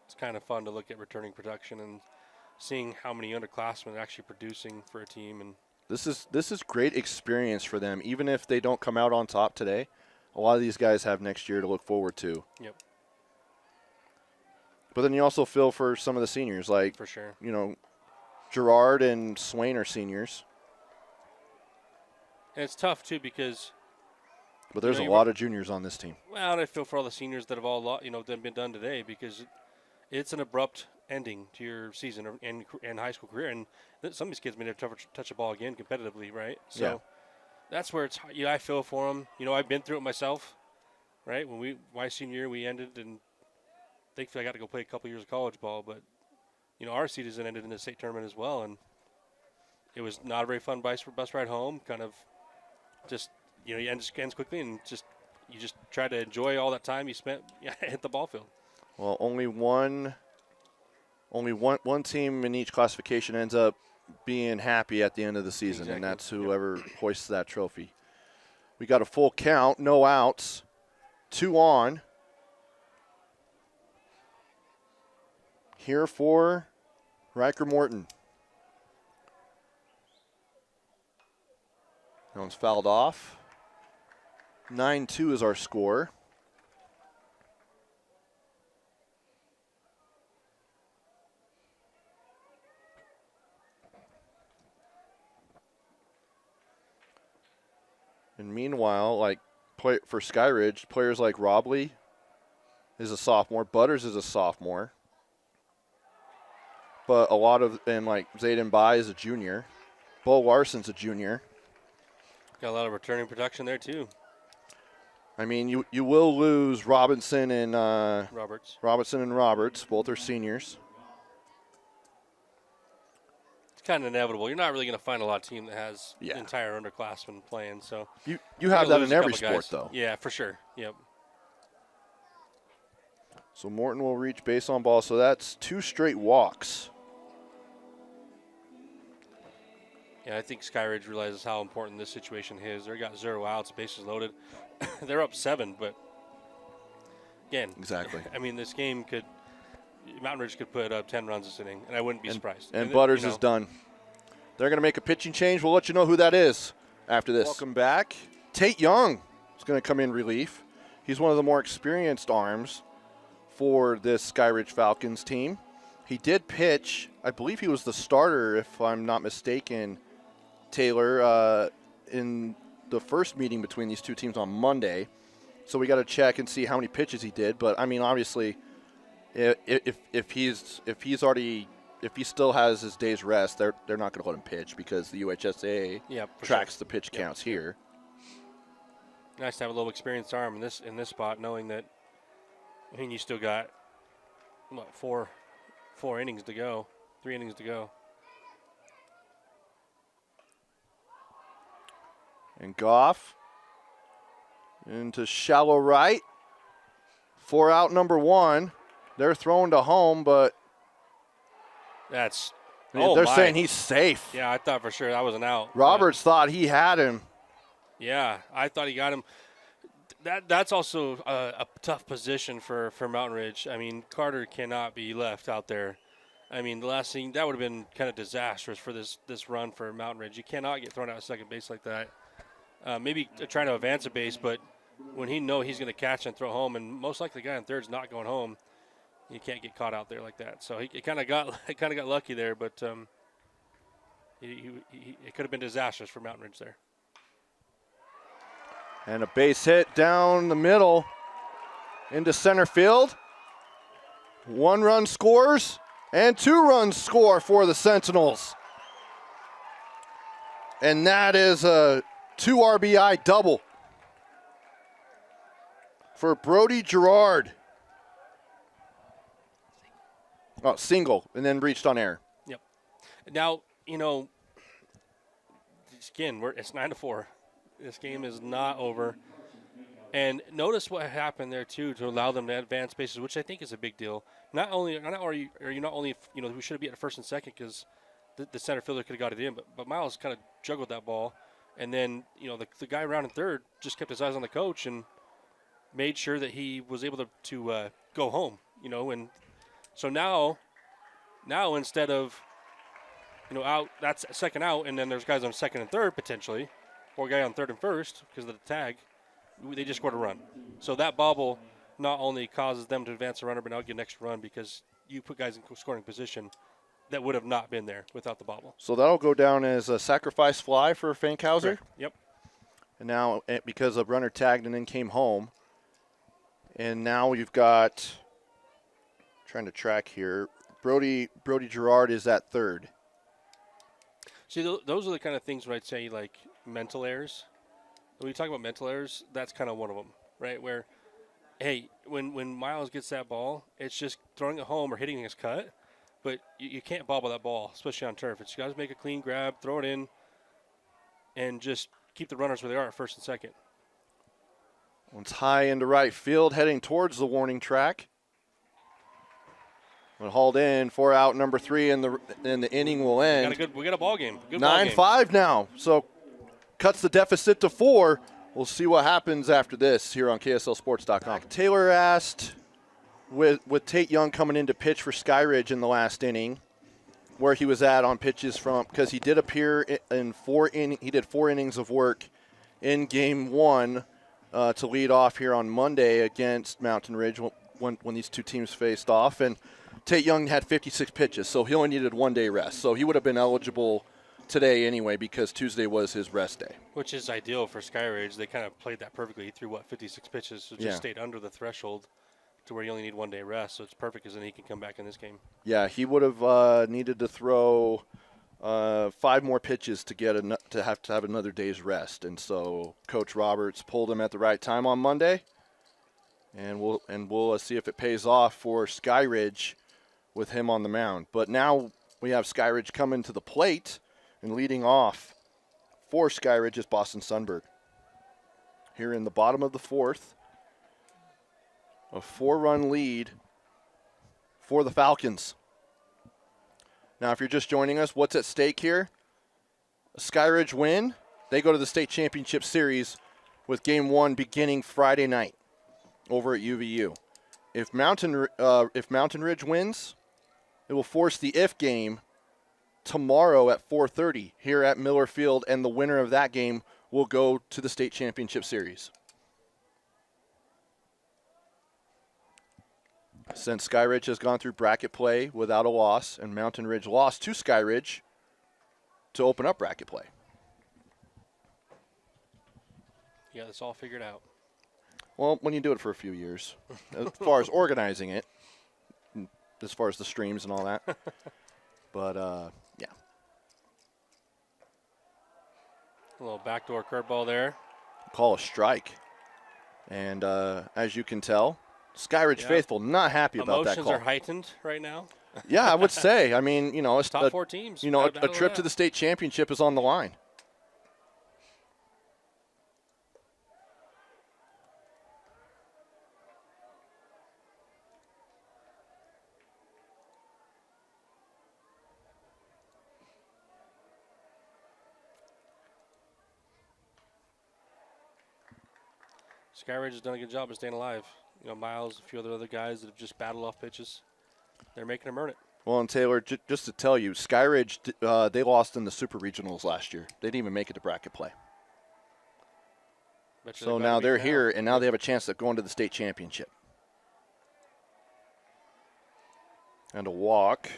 It's kind of fun to look at returning production and seeing how many underclassmen are actually producing for a team. And this is great experience for them. Even if they don't come out on top today, a lot of these guys have next year to look forward to. Yep. But then you also feel for some of the seniors, like, for sure, Gerard and Swain are seniors. And it's tough, too, because but there's a lot of juniors on this team. Well, and I feel for all the seniors that have all been done today, because it's an abrupt ending to your season and high school career, and some of these kids may never touch a ball again competitively, right? So that's where it's. I feel for them. I've been through it myself, right? When my senior year, we ended, and thankfully I got to go play a couple years of college ball, but our season ended in the state tournament as well, and it was not a very fun bus ride home. Kind of just you ends quickly, and you just try to enjoy all that time you spent at the ball field. Well, only one team in each classification ends up being happy at the end of the season, exactly. And that's whoever hoists that trophy. We got a full count, no outs, 2 on. Here for Riker Morton. That one's fouled off. 9-2 is our score. And meanwhile, for Skyridge, players like Robley is a sophomore, Butters is a sophomore. But Zayden Bai is a junior. Bo Larson's a junior. Got a lot of returning production there, too. I mean, you will lose Robinson and Roberts. Both are seniors. It's kind of inevitable. You're not really going to find a lot of team that has entire underclassmen playing. So you have that in every sport, though. Yeah, for sure. Yep. So Morton will reach base on ball. So that's 2 straight walks. Yeah, I think Skyridge realizes how important this situation is. They got 0 outs, bases loaded. They're up 7, but again, exactly. I mean, this game Mountain Ridge could put up 10 runs this inning, and I wouldn't be surprised. And Butters is done. They're going to make a pitching change. We'll let you know who that is after this. Welcome back. Tate Young is going to come in relief. He's one of the more experienced arms for this Skyridge Falcons team. He did pitch. I believe he was the starter, if I'm not mistaken, Taylor, in the first meeting between these two teams on Monday. So we got to check and see how many pitches he did. But I mean, obviously, if he still has his day's rest, they're not going to let him pitch because the UHSA tracks the pitch counts here. Nice to have a little experienced arm in this spot, knowing that. I mean, you still got four innings to go, 3 innings to go. And Goff into shallow right. 4 out, number 1. They're throwing to home, but they're saying he's safe. Yeah, I thought for sure that was an out. Roberts thought he had him. Yeah, I thought he got him. That's also a tough position for Mountain Ridge. I mean, Carter cannot be left out there. I mean, the last thing, that would have been kind of disastrous for this run for Mountain Ridge. You cannot get thrown out of second base like that. Maybe trying to advance a base, but when he's going to catch and throw home, and most likely the guy on third's not going home, you can't get caught out there like that. So he kind of got lucky there, but it could have been disastrous for Mountain Ridge there. And a base hit down the middle into center field. 1 run scores and 2 runs score for the Sentinels. And that is a 2 RBI double for Brody Gerard. Oh, single, and then reached on air. Yep. Now, again, it's 9-4. This game is not over. And notice what happened there, too, to allow them to advance bases, which I think is a big deal. Not only are you not only, we should have been at first and second because the center fielder could have got it in, but Miles kind of juggled that ball. And then, the guy around in third just kept his eyes on the coach and made sure that he was able to go home, And so now instead of, out, that's second out, and then there's guys on second and third potentially, or a guy on third and first because of the tag, they just scored a run. So that bobble not only causes them to advance a runner, but now get an extra run because you put guys in scoring position that would have not been there without the bobble. So that'll go down as a sacrifice fly for Fankhauser. Correct. Yep. And now, because a runner tagged and then came home, and now you've got, trying to track here, Brody Gerard is at third. See, those are the kind of things where I'd say, like, mental errors. When you talk about mental errors, that's kind of one of them, right? Where, hey, when Miles gets that ball, it's just throwing it home or hitting his cut, but you can't bobble that ball, especially on turf. It's got to make a clean grab, throw it in, and just keep the runners where they are at first and second. One's high into right field, heading towards the warning track. When hauled in, 4 out, number 3, and the inning will end. We got a ball game. 9-5 now. So cuts the deficit to 4. We'll see what happens after this here on KSLSports.com. Taylor asked, with Tate Young coming in to pitch for Skyridge in the last inning, where he was at on pitches from, because he did appear in 4 innings. He did 4 innings of work in Game 1 to lead off here on Monday against Mountain Ridge when these two teams faced off. And Tate Young had 56 pitches, so he only needed 1 day rest. So he would have been eligible today anyway because Tuesday was his rest day. Which is ideal for Skyridge. They kind of played that perfectly. He threw, 56 pitches, so just stayed under the threshold to where you only need 1 day rest. So it's perfect because then he can come back in this game. Yeah, he would have needed to throw 5 more pitches to have another day's rest. And so Coach Roberts pulled him at the right time on Monday. And we'll see if it pays off for Skyridge with him on the mound. But now we have Skyridge coming to the plate, and leading off for Skyridge is Boston Sunberg. Here in the bottom of the 4th, a 4-run lead for the Falcons. Now, if you're just joining us, what's at stake here? A Skyridge win, they go to the state championship series with Game 1 beginning Friday night over at UVU. If Mountain Ridge wins, it will force the if game tomorrow at 4:30 here at Miller Field, and the winner of that game will go to the state championship series. Since Skyridge has gone through bracket play without a loss, and Mountain Ridge lost to Skyridge to open up bracket play. Yeah, that's all figured out. Well, when you do it for a few years, as far as organizing it, as far as the streams and all that. But, yeah. A little backdoor curveball there. Call a strike. And as you can tell, Skyridge faithful not happy about that call. Emotions are heightened right now. Yeah, I would say. I mean, it's top 4 teams. A trip to the state championship is on the line. Skyridge has done a good job of staying alive. Miles, a few other guys that have just battled off pitches. They're making them earn it. Well, and Taylor, just to tell you, Skyridge, they lost in the Super Regionals last year. They didn't even make it to bracket play. So now they're here, and now they have a chance of going to the state championship. And a walk.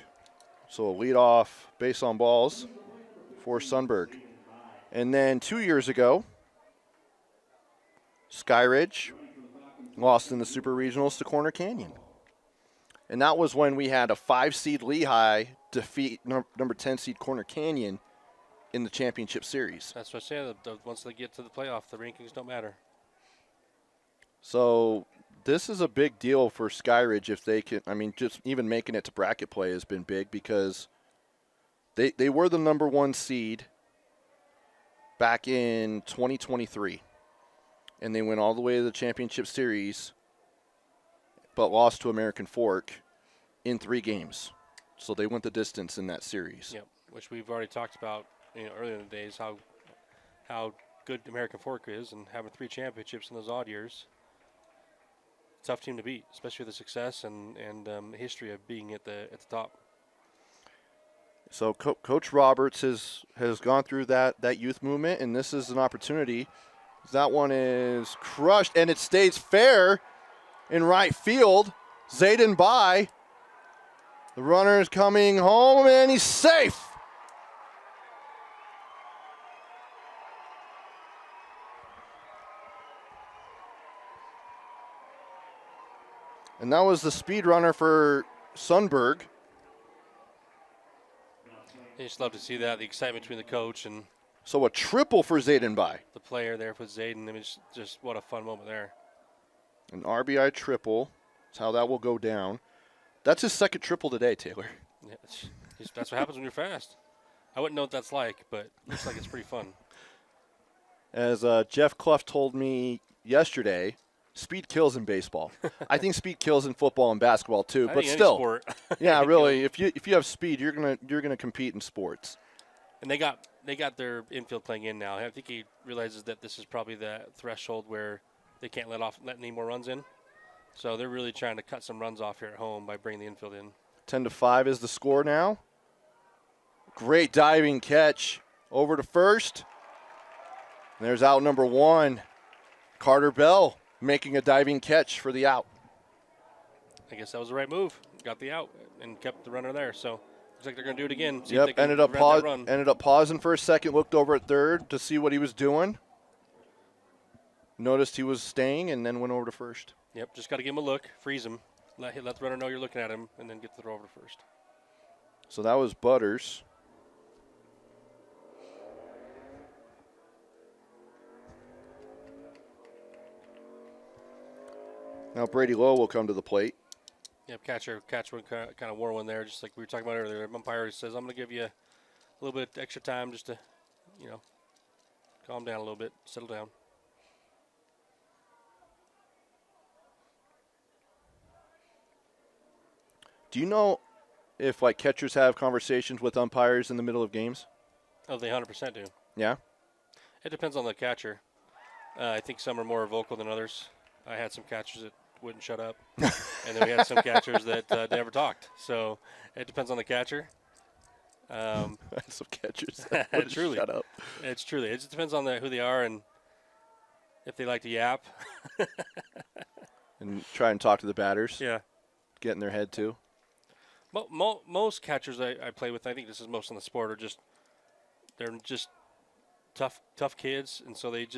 So a leadoff base on balls for Sunberg. And then 2 years ago, Skyridge lost in the Super Regionals to Corner Canyon. And that was when we had a 5-seed Lehigh defeat number 10 seed Corner Canyon in the championship series. That's what I say. Once they get to the playoff, the rankings don't matter. So this is a big deal for Skyridge if they can. I mean, just even making it to bracket play has been big because they were the number 1 seed back in 2023, and they went all the way to the championship series, but lost to American Fork in 3 games. So they went the distance in that series. Yep, which we've already talked about, earlier in the days, how good American Fork is, and having 3 championships in those odd years. Tough team to beat, especially with the success and history of being at the top. So Coach Roberts has gone through that youth movement, and this is an opportunity. That one is crushed, and it stays fair in right field. Zayden by. The runner is coming home, and he's safe. And that was the speed runner for Sundberg. You just love to see that, the excitement between the coach and So a triple for Zayden by. the player there with Zayden. I mean, it's just what a fun moment there. An RBI triple. That's how that will go down. That's his second triple today, Taylor. Yeah, that's what happens when you're fast. I wouldn't know what that's like, but it looks like it's pretty fun. As Jeff Clough told me yesterday, speed kills in baseball. I think speed kills in football and basketball too, I but think any still. sport. Yeah, really. If you have speed, you're gonna compete in sports. And they got their infield playing in now. I think he realizes that this is probably the threshold where they can't let any more runs in. So they're really trying to cut some runs off here at home by bringing the infield in. 10-5 is the score now. Great diving catch over to first. There's out number 1. Carter Bell making a diving catch for the out. I guess that was the right move. Got the out and kept the runner there. So looks like they're going to do it again. See if Yep, they can ended up prevent that run. pausing for a second, looked over at third to see what he was doing. Noticed he was staying and then went over to first. Yep, just got to give him a look, freeze him, let the runner know you're looking at him, and then get the throw over to first. So that was Butters. Now Brady Lowe will come to the plate. Yep, catch one kind of wore one there, just like we were talking about earlier. The umpire says, I'm going to give you a little bit extra time just to, calm down a little bit, settle down. Do you know if catchers have conversations with umpires in the middle of games? Oh, they 100% do. Yeah? It depends on the catcher. I think some are more vocal than others. I had some catchers that wouldn't shut up, and then we had some catchers that never talked. So it depends on the catcher. Some catchers that wouldn't Truly. shut up. It's truly. It just depends on who they are and if they like to yap. And try and talk to the batters. Yeah. Get in their head too. Most catchers I play with, I think this is most in the sport, they're just tough kids, and so they're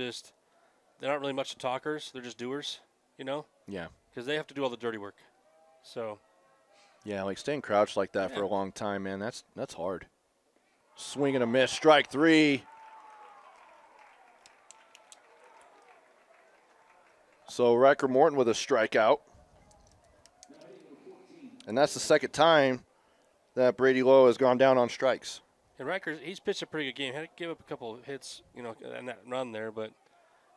not really much talkers. They're just doers, Yeah. because they have to do all the dirty work. So Yeah, staying crouched like that for a long time, man, that's hard. Swing and a miss, strike 3. So Riker Morton with a strikeout. And that's the second time that Brady Lowe has gone down on strikes. and Rikers, he's pitched a pretty good game. Had to give up a couple of hits, in that run there, but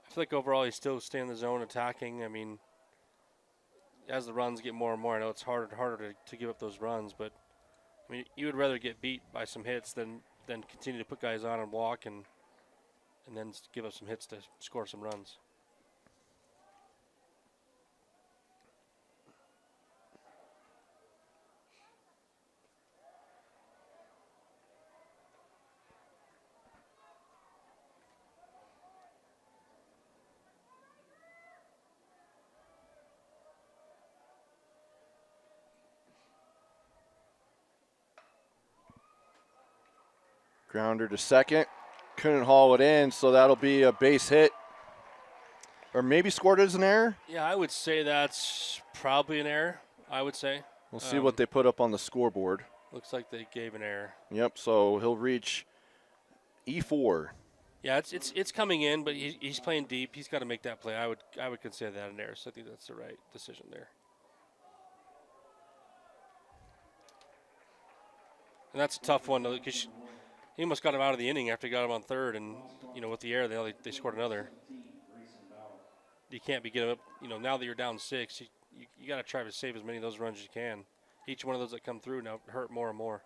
I feel like overall he's still staying in the zone, attacking. I mean, as the runs get more and more, I know it's harder and harder to give up those runs, but I mean, you would rather get beat by some hits than continue to put guys on and walk and then give up some hits to score some runs. Grounder to second. Couldn't haul it in, so that'll be a base hit. Or maybe scored as an error. Yeah, I would say that's probably an error, I would say. We'll see what they put up on the scoreboard. Looks like they gave an error. Yep, so he'll reach E4. Yeah, it's coming in, but he's playing deep. He's got to make that play. I would consider that an error. So I think that's the right decision there. And that's a tough one because he almost got him out of the inning after he got him on third, and with the error they scored another. You can't be getting up. Now that you're down 6, you got to try to save as many of those runs as you can. Each one of those that come through now hurt more and more.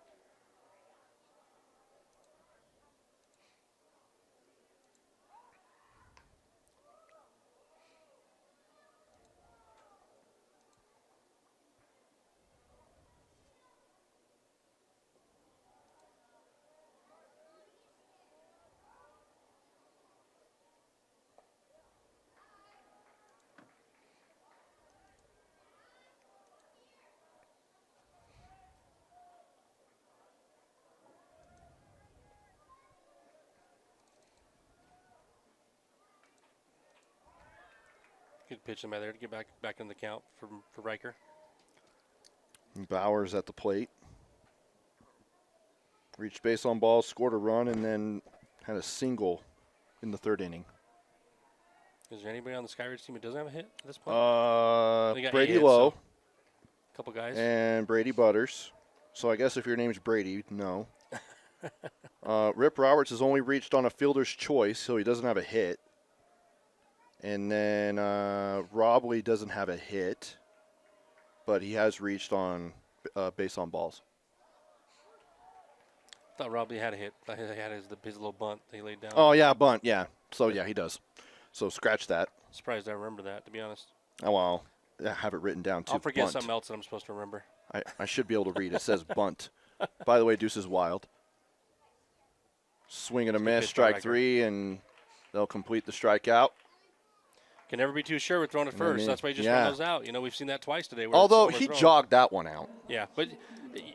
Good pitching by there to get back in the count for Riker. Bowers at the plate. Reached base on balls, scored a run, and then had a single in the 3rd inning. Is there anybody on the Skyridge team who doesn't have a hit at this point? Brady Lowe. A couple guys. And Brady Butters. So I guess if your name's Brady, no. Rip Roberts has only reached on a fielder's choice, so he doesn't have a hit. And then Robley doesn't have a hit, but he has reached on base on balls. I thought Robley had a hit. I thought he had his little bunt that he laid down. Oh, yeah, bunt, yeah. So, yeah, he does. So scratch that. Surprised I remember that, to be honest. Oh, well, I have it written down, too. I'll forget bunt. something else that I'm supposed to remember. I should be able to read. It says bunt. By the way, Deuce is wild. Swing and a miss, strike 3, and they'll complete the strikeout. Can never be too sure with throwing it first. That's why you just run those out. We've seen that twice today. Although he jogged that one out. Yeah, but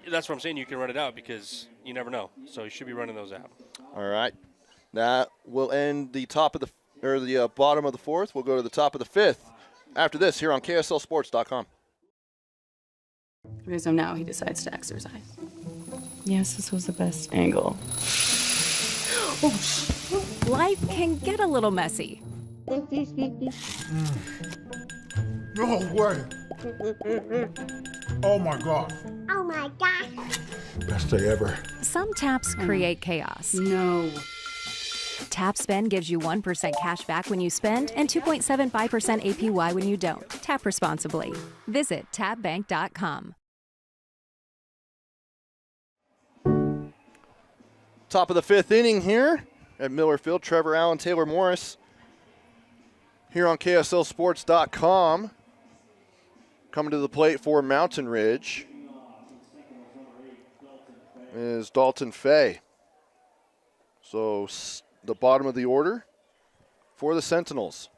that's what I'm saying. You can run it out because you never know. So you should be running those out. All right. That will end the bottom of the 4th. We'll go to the top of the 5th after this here on KSLSports.com. Okay, so now he decides to exercise. Yes, this was the best angle. Life can get a little messy. No way. Oh my God. Oh my gosh. Best day ever. Some taps create chaos. No. Tap Spend gives you 1% cash back when you spend and 2.75% APY when you don't. Tap responsibly. Visit tapbank.com. Top of the 5th inning here at Miller Field. Trevor Allen, Taylor Morris here on KSLSports.com. Coming to the plate for Mountain Ridge is Dalton Fay. So the bottom of the order for the Sentinels.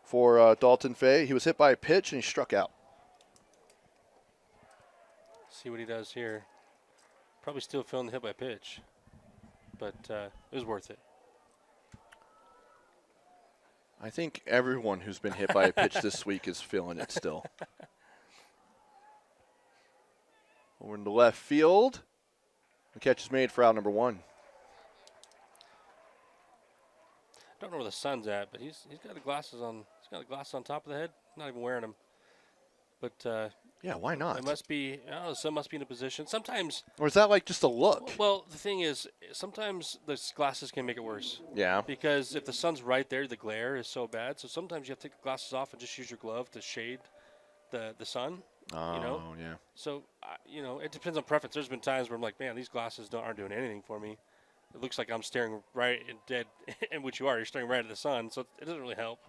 For Dalton Fay, he was hit by a pitch and he struck out. See what he does here. Probably still feeling the hit by pitch, but it was worth it. I think everyone who's been hit by a pitch this week is feeling it still. Over in the left field. The catch is made for out number 1. Don't know where the sun's at, but he's got the glasses on. He's got the glasses on top of the head. Not even wearing them. But yeah, why not? It must be. The sun must be in a position. Sometimes. Or is that like just a look? Well, the thing is, sometimes the glasses can make it worse. Yeah. Because if the sun's right there, the glare is so bad. So sometimes you have to take the glasses off and just use your glove to shade the sun. Oh, yeah. So it depends on preference. There's been times where I'm like, man, these glasses aren't doing anything for me. It looks like I'm staring right and dead, in which you are. You're staring right at the sun, so it doesn't really help.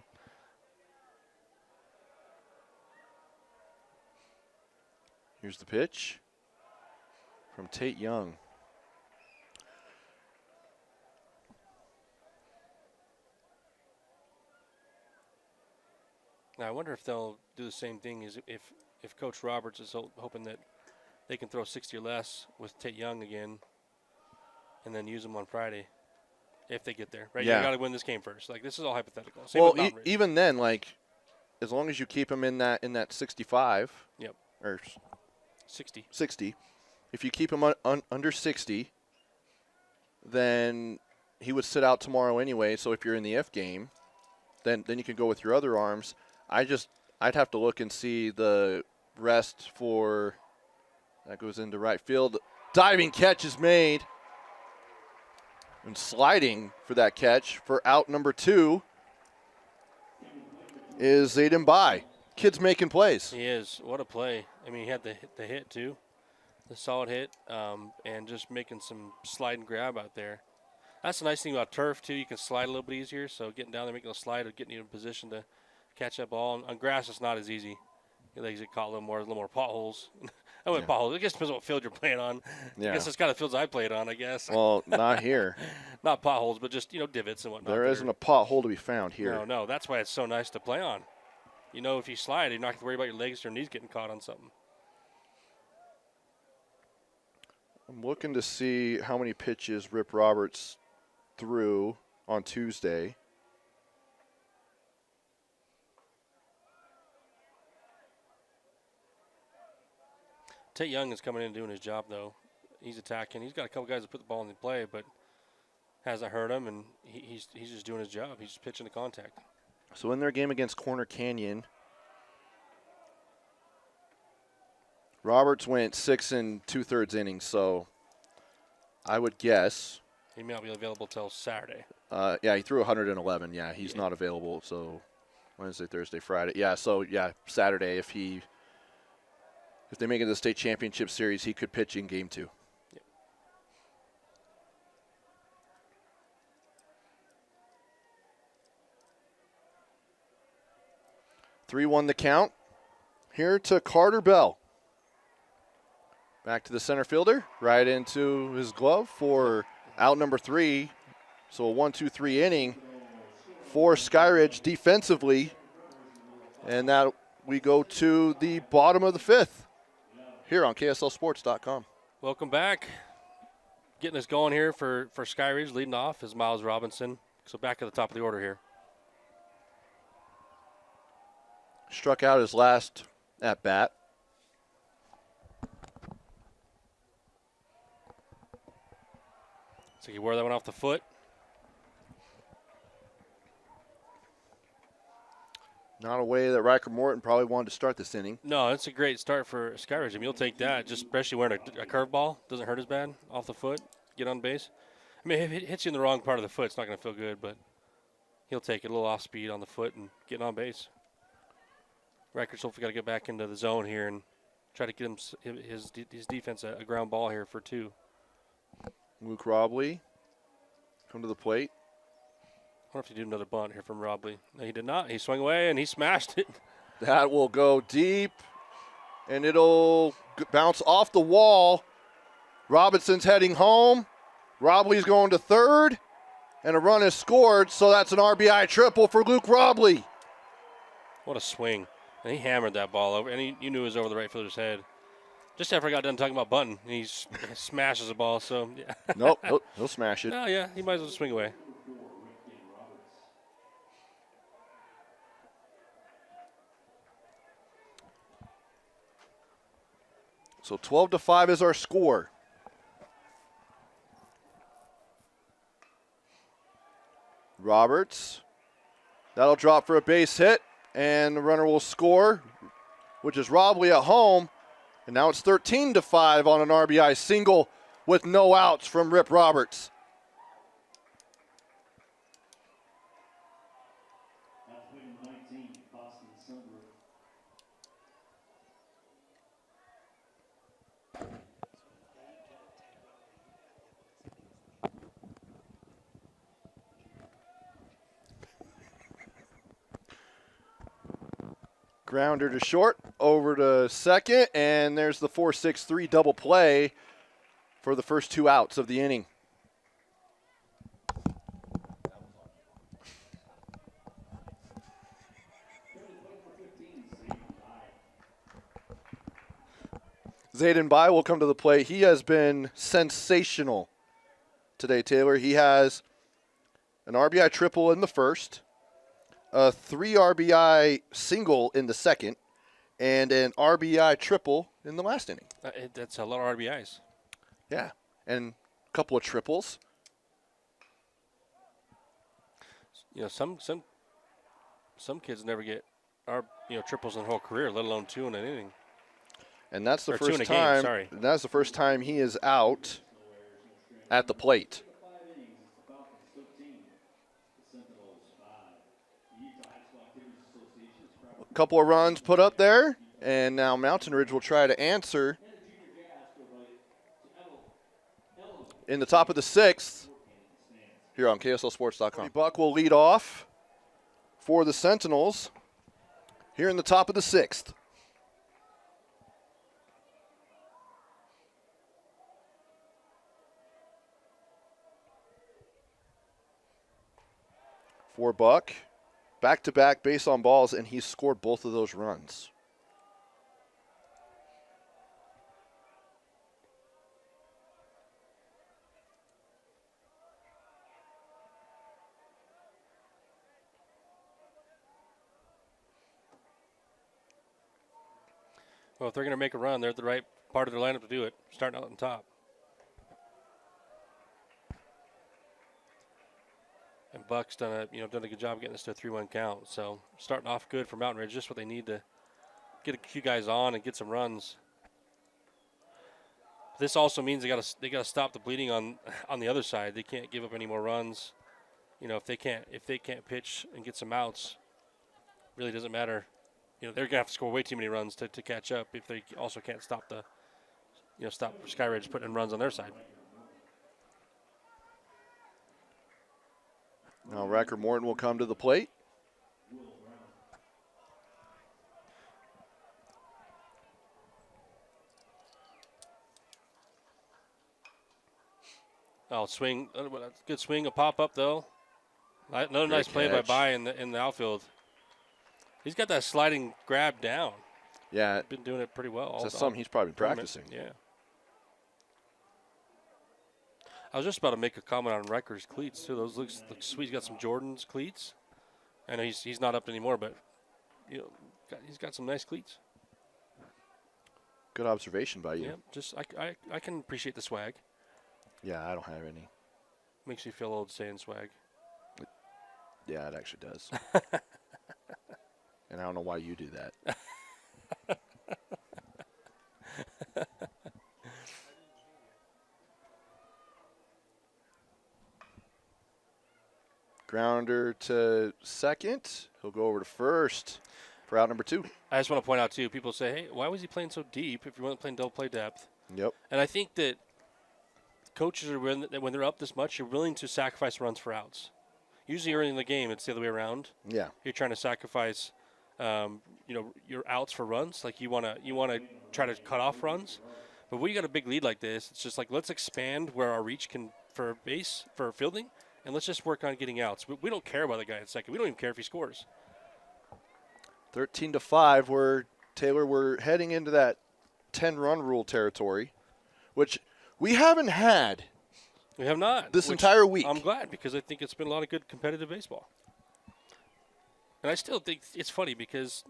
Here's the pitch from Tate Young. Now, I wonder if they'll do the same thing as if Coach Roberts is hoping that they can throw 60 or less with Tate Young again and then use them on Friday if they get there, right? Yeah. You got to win this game first. Like, this is all hypothetical. Same Well, with Mountain Ridge. even then, like, as long as you keep him in that 65, Yep. or 60. if you keep him under 60, then he would sit out tomorrow anyway. So if you're in the if game, then you can go with your other arms. I'd have to look and see the rest for that goes into right field. Diving catch is made. And sliding for that catch for out number 2 is Zayden Bai. Kid's making plays. He is. What a play. I mean, he had the hit, too. The solid hit, and just making some slide and grab out there. That's the nice thing about turf, too. You can slide a little bit easier, so getting down there, making a slide, or getting you in position to catch that ball. On grass, it's not as easy. Your legs get caught a little more potholes. I went potholes. It just depends on what field you're playing on. Yeah. I guess it's kind of fields I played on, I guess. Well, not here. Not potholes, but just, divots and whatnot. There isn't a pothole to be found here. No, that's why it's so nice to play on. If you slide, you're not going to worry about your legs or knees getting caught on something. I'm looking to see how many pitches Rip Roberts threw on Tuesday. Tate Young is coming in and doing his job, though. He's attacking. He's got a couple guys that put the ball in the play, but hasn't hurt him, and he's just doing his job. He's just pitching to contact. So in their game against Corner Canyon, Roberts went 6 2/3 innings, so I would guess. He may not be available till Saturday. Yeah, he threw 111. Yeah, he's not available, so Wednesday, Thursday, Friday. Yeah, so, Saturday, if they make it to the state championship series, he could pitch in game 2. Yep. 3-1 the count. Here to Carter Bell. Back to the center fielder, right into his glove for out number 3. So a 1-2-3 inning for Skyridge defensively. And that we go to the bottom of the 5th here on KSLSports.com. Welcome back. Getting us going here for Skyridge. Leading off is Miles Robinson. So back at the top of the order here. Struck out his last at bat. So he wore that one off the foot. Not a way that Riker Morton probably wanted to start this inning. No, it's a great start for Skyridge. I mean, you'll take that, just especially wearing a curveball. Doesn't hurt as bad off the foot. Get on base. I mean, if it hits you in the wrong part of the foot, it's not going to feel good, but he'll take it a little off speed on the foot and get on base. Riker's hopefully got to get back into the zone here and try to get his defense a ground ball here for 2. Luke Robley come to the plate. I wonder if he did another bunt here from Robley. No, he did not. He swung away, and he smashed it. That will go deep, and it'll bounce off the wall. Robinson's heading home. Robley's going to third, and a run is scored, so that's an RBI triple for Luke Robley. What a swing. And he hammered that ball over, and you knew it was over the right fielder's head. Just after I got done talking about bunting, he smashes the ball, so yeah. Nope, he'll smash it. Oh, yeah, he might as well swing away. So 12-5 is our score. Roberts. That'll drop for a base hit, and the runner will score, which is Robley at home. And now it's 13-5 on an RBI single with no outs from Rip Roberts. Grounder to short, over to second, and there's the 4-6-3 double play for the first 2 outs of the inning. Zayden Bai will come to the plate. He has been sensational today, Taylor. He has an RBI triple in the first, a 3 RBI single in the second, and an RBI triple in the last inning. That's a lot of RBIs. Yeah, and a couple of triples. some kids never get triples in their whole career, let alone 2 in an inning. And that's the Or 2 in first a game, time. sorry. That's the first time he is out at the plate. A couple of runs put up there, and now Mountain Ridge will try to answer in the top of the 6th here on KSLSports.com. Buck will lead off for the Sentinels here in the top of the 6th. For Buck, back-to-back base on balls, and he scored both of those runs. Well, if they're going to make a run, they're at the right part of their lineup to do it, starting out on top. And Buck's done a good job getting this to a 3-1 count. So starting off good for Mountain Ridge, just what they need to get a few guys on and get some runs. This also means they got to stop the bleeding on the other side. They can't give up any more runs. If they can't pitch and get some outs, really doesn't matter. They're gonna have to score way too many runs to catch up if they also can't stop stop Skyridge putting in runs on their side. Now Racker Morton will come to the plate. Oh, swing, good swing, a pop up though. Another nice play by Bai in the outfield. He's got that sliding grab down. Yeah, been doing it pretty well. That's something he's probably been practicing. Yeah. I was just about to make a comment on Riker's cleats too. Those look sweet. He's got some Jordan's cleats. I know he's not up anymore, but he's got some nice cleats. Good observation by you. Yeah, just I can appreciate the swag. Yeah, I don't have any. Makes you feel old saying swag. Yeah, it actually does. And I don't know why you do that. Grounder to second. He'll go over to first for out number 2. I just want to point out, too, people say, hey, why was he playing so deep if he wasn't playing double play depth? Yep. And I think that coaches are when they're up this much, you're willing to sacrifice runs for outs. Usually early in the game, it's the other way around. Yeah. You're trying to sacrifice your outs for runs. Like you want to try to cut off runs. But when you got a big lead like this, it's just like let's expand where our reach can for fielding, and let's just work on getting outs. We don't care about the guy at second. We don't even care if he scores. 13-5, we're heading into that 10-run rule territory, which we haven't had. We have not. This entire week. I'm glad because I think it's been a lot of good competitive baseball. And I still think it's funny because,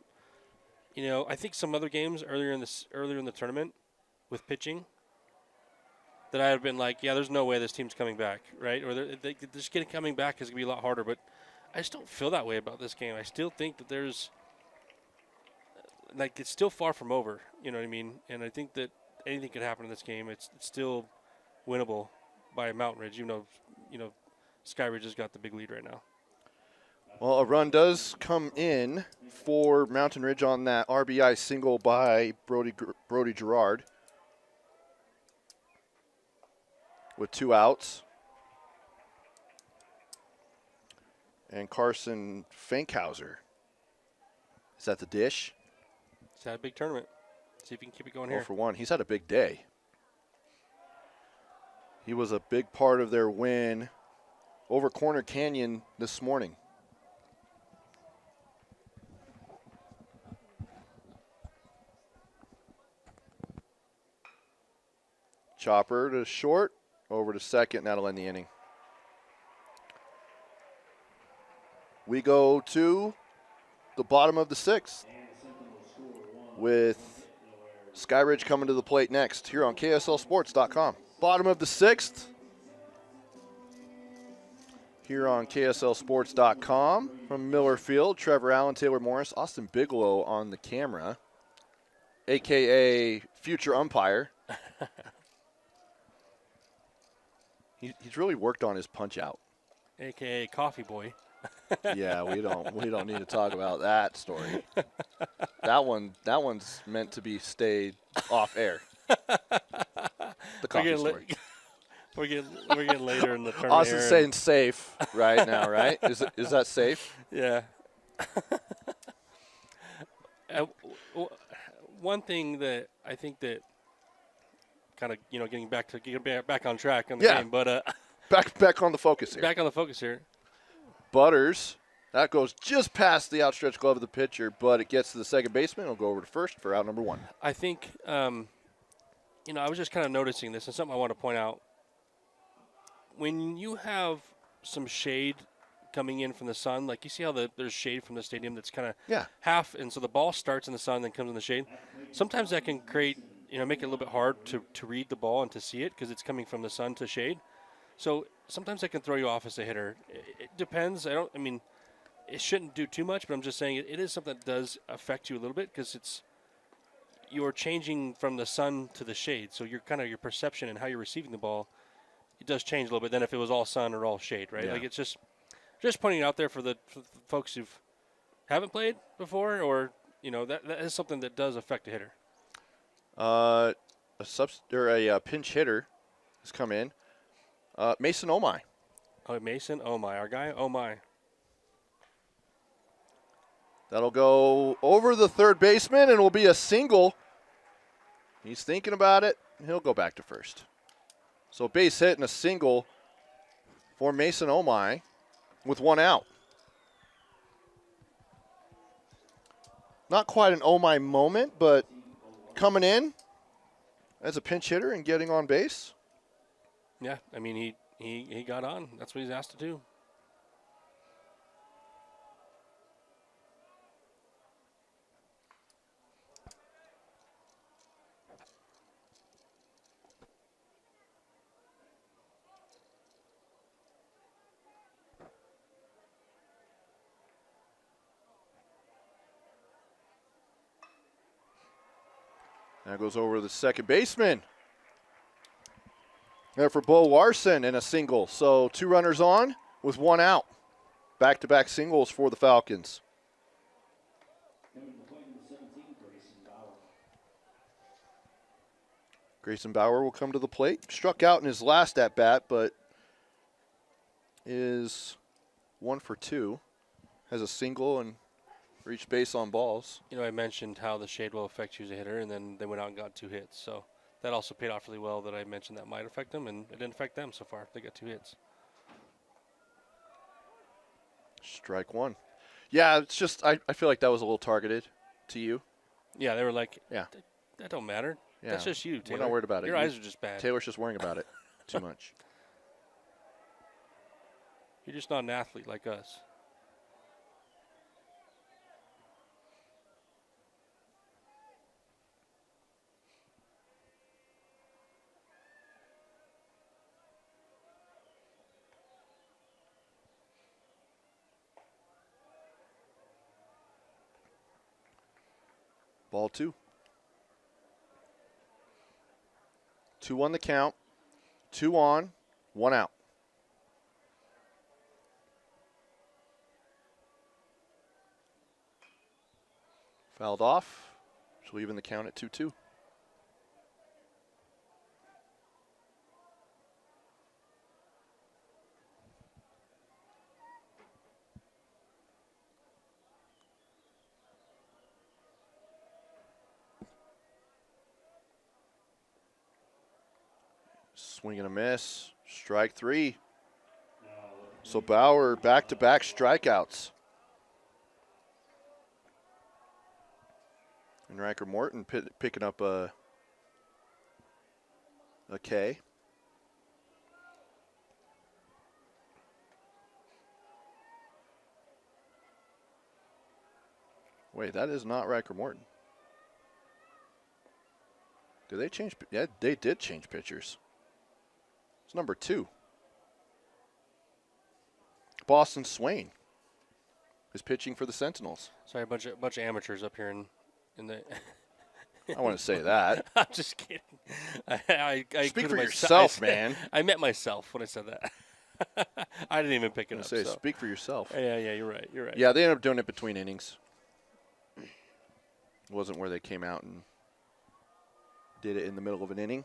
I think some other games earlier in the tournament with pitching that I have been like, yeah, there's no way this team's coming back, right? Or they're just coming back is going to be a lot harder. But I just don't feel that way about this game. I still think that there's, it's still far from over. You know what I mean? And I think that anything could happen in this game. It's still winnable by Mountain Ridge, even though, Skyridge has got the big lead right now. Well, a run does come in for Mountain Ridge on that RBI single by Brody Gerard with 2 outs. And Carson Fankhauser is at the dish. He's had a big tournament. See if he can keep it going 0 here. for 1. He's had a big day. He was a big part of their win over Corner Canyon this morning. Chopper to short, over to second, and that'll end the inning. We go to the bottom of the 6th with Skyridge coming to the plate next here on KSLSports.com. Bottom of the 6th. here on KSLSports.com. From Miller Field, Trevor Allen, Taylor Morris, Austin Bigelow on the camera, a.k.a. future umpire. He's really worked on his punch-out. A.k.a. Coffee Boy. Yeah, we don't need to talk about that story. That one's meant to be stayed off air. The coffee story. We're getting later in the tournament. Austin's saying safe right now, right? Is that safe? Yeah. One thing that I think that kind of getting back on track on the game, but back on the focus here. Back on the focus here. Butters, that goes just past the outstretched glove of the pitcher, but it gets to the second baseman. It'll go over to first for out number 1. I think I was just kind of noticing this, and something I want to point out. When you have some shade coming in from the sun, like you see how there's shade from the stadium that's kind of half, and so the ball starts in the sun, then comes in the shade. Sometimes that can create, make it a little bit hard to read the ball and to see it because it's coming from the sun to shade. So sometimes that can throw you off as a hitter. It depends. It shouldn't do too much, but I'm just saying it is something that does affect you a little bit because you're changing from the sun to the shade. So your perception and how you're receiving the ball, it does change a little bit than if it was all sun or all shade, right? Yeah. Like it's just pointing it out there for the folks who haven't played before, or that is something that does affect a hitter. A pinch hitter has come in. Mason Omai. Oh, Mason Omai, our guy Omai. That'll go over the third baseman and will be a single. He's thinking about it. He'll go back to first. So base hit and a single for Mason Omai with 1 out. Not quite an Omai moment, but coming in as a pinch hitter and getting on base. Yeah, I mean, he got on. That's what he's asked to do. That goes over the second baseman. There for Bo Larson and a single. So 2 runners on with 1 out. Back-to-back singles for the Falcons. Grayson Bauer will come to the plate. Struck out in his last at-bat, but is 1 for 2. Has a single and reached base on balls. I mentioned how the shade will affect you as a hitter, and then they went out and got 2 hits. So that also paid off really well that I mentioned that might affect them, and it didn't affect them so far. They got 2 hits. Strike 1. Yeah, it's just I feel like that was a little targeted to you. Yeah, they were like, yeah, that don't matter. Yeah. That's just you, Taylor. We're not worried about it. Your eyes are just bad. Taylor's just worrying about it too much. You're just not an athlete like us. Ball 2. 2 on the count. 2 on, 1 out. Fouled off. So even the count at 2-2. Swing and a miss. Strike 3. So Bauer back-to-back strikeouts. And Riker Morton picking up a K. Wait, that is not Riker Morton. Did they change? Yeah, they did change pitchers. It's number 2. Boston Swain is pitching for the Sentinels. Sorry, a bunch of amateurs up here in the. I want to say that. I'm just kidding. I Speak for included yourself, myself. man. I meant myself when I said that. I didn't even pick it up. Say, so. speak for yourself. Yeah, you're right. You're right. Yeah, they ended up doing it between innings. It wasn't where they came out and did it in the middle of an inning.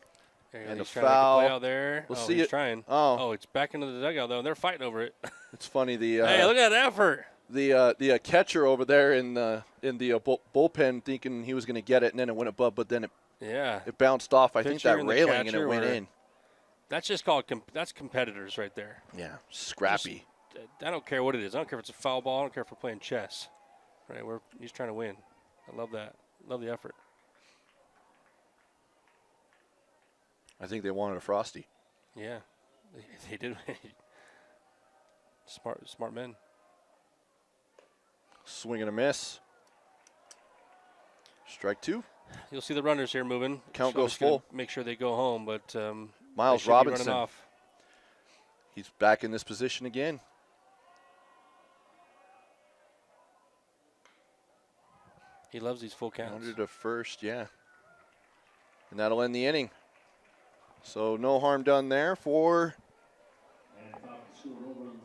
And a he's trying to foul. make a play out there. We'll oh, see he's it. trying. Oh. It's back into the dugout though, and they're fighting over it. It's funny. The hey, look at that effort. The catcher over there in the bullpen thinking he was going to get it, and then it went above, but then it bounced off. I think Pitcher that and the railing, and catcher it went were- in. That's just called that's competitors right there. Yeah, scrappy. I don't care what it is. I don't care if it's a foul ball. I don't care if we're playing chess. Right? He's trying to win. I love that. Love the effort. I think they wanted a Frosty. Yeah, they did. Smart men. Swing and a miss. Strike two. You'll see the runners here moving. Count So goes I'm just gonna full. Make sure they go home, but Miles they should be Robinson. running off. He's back in this position again. He loves these full counts. Under to first, yeah. And that'll end the inning. So no harm done there for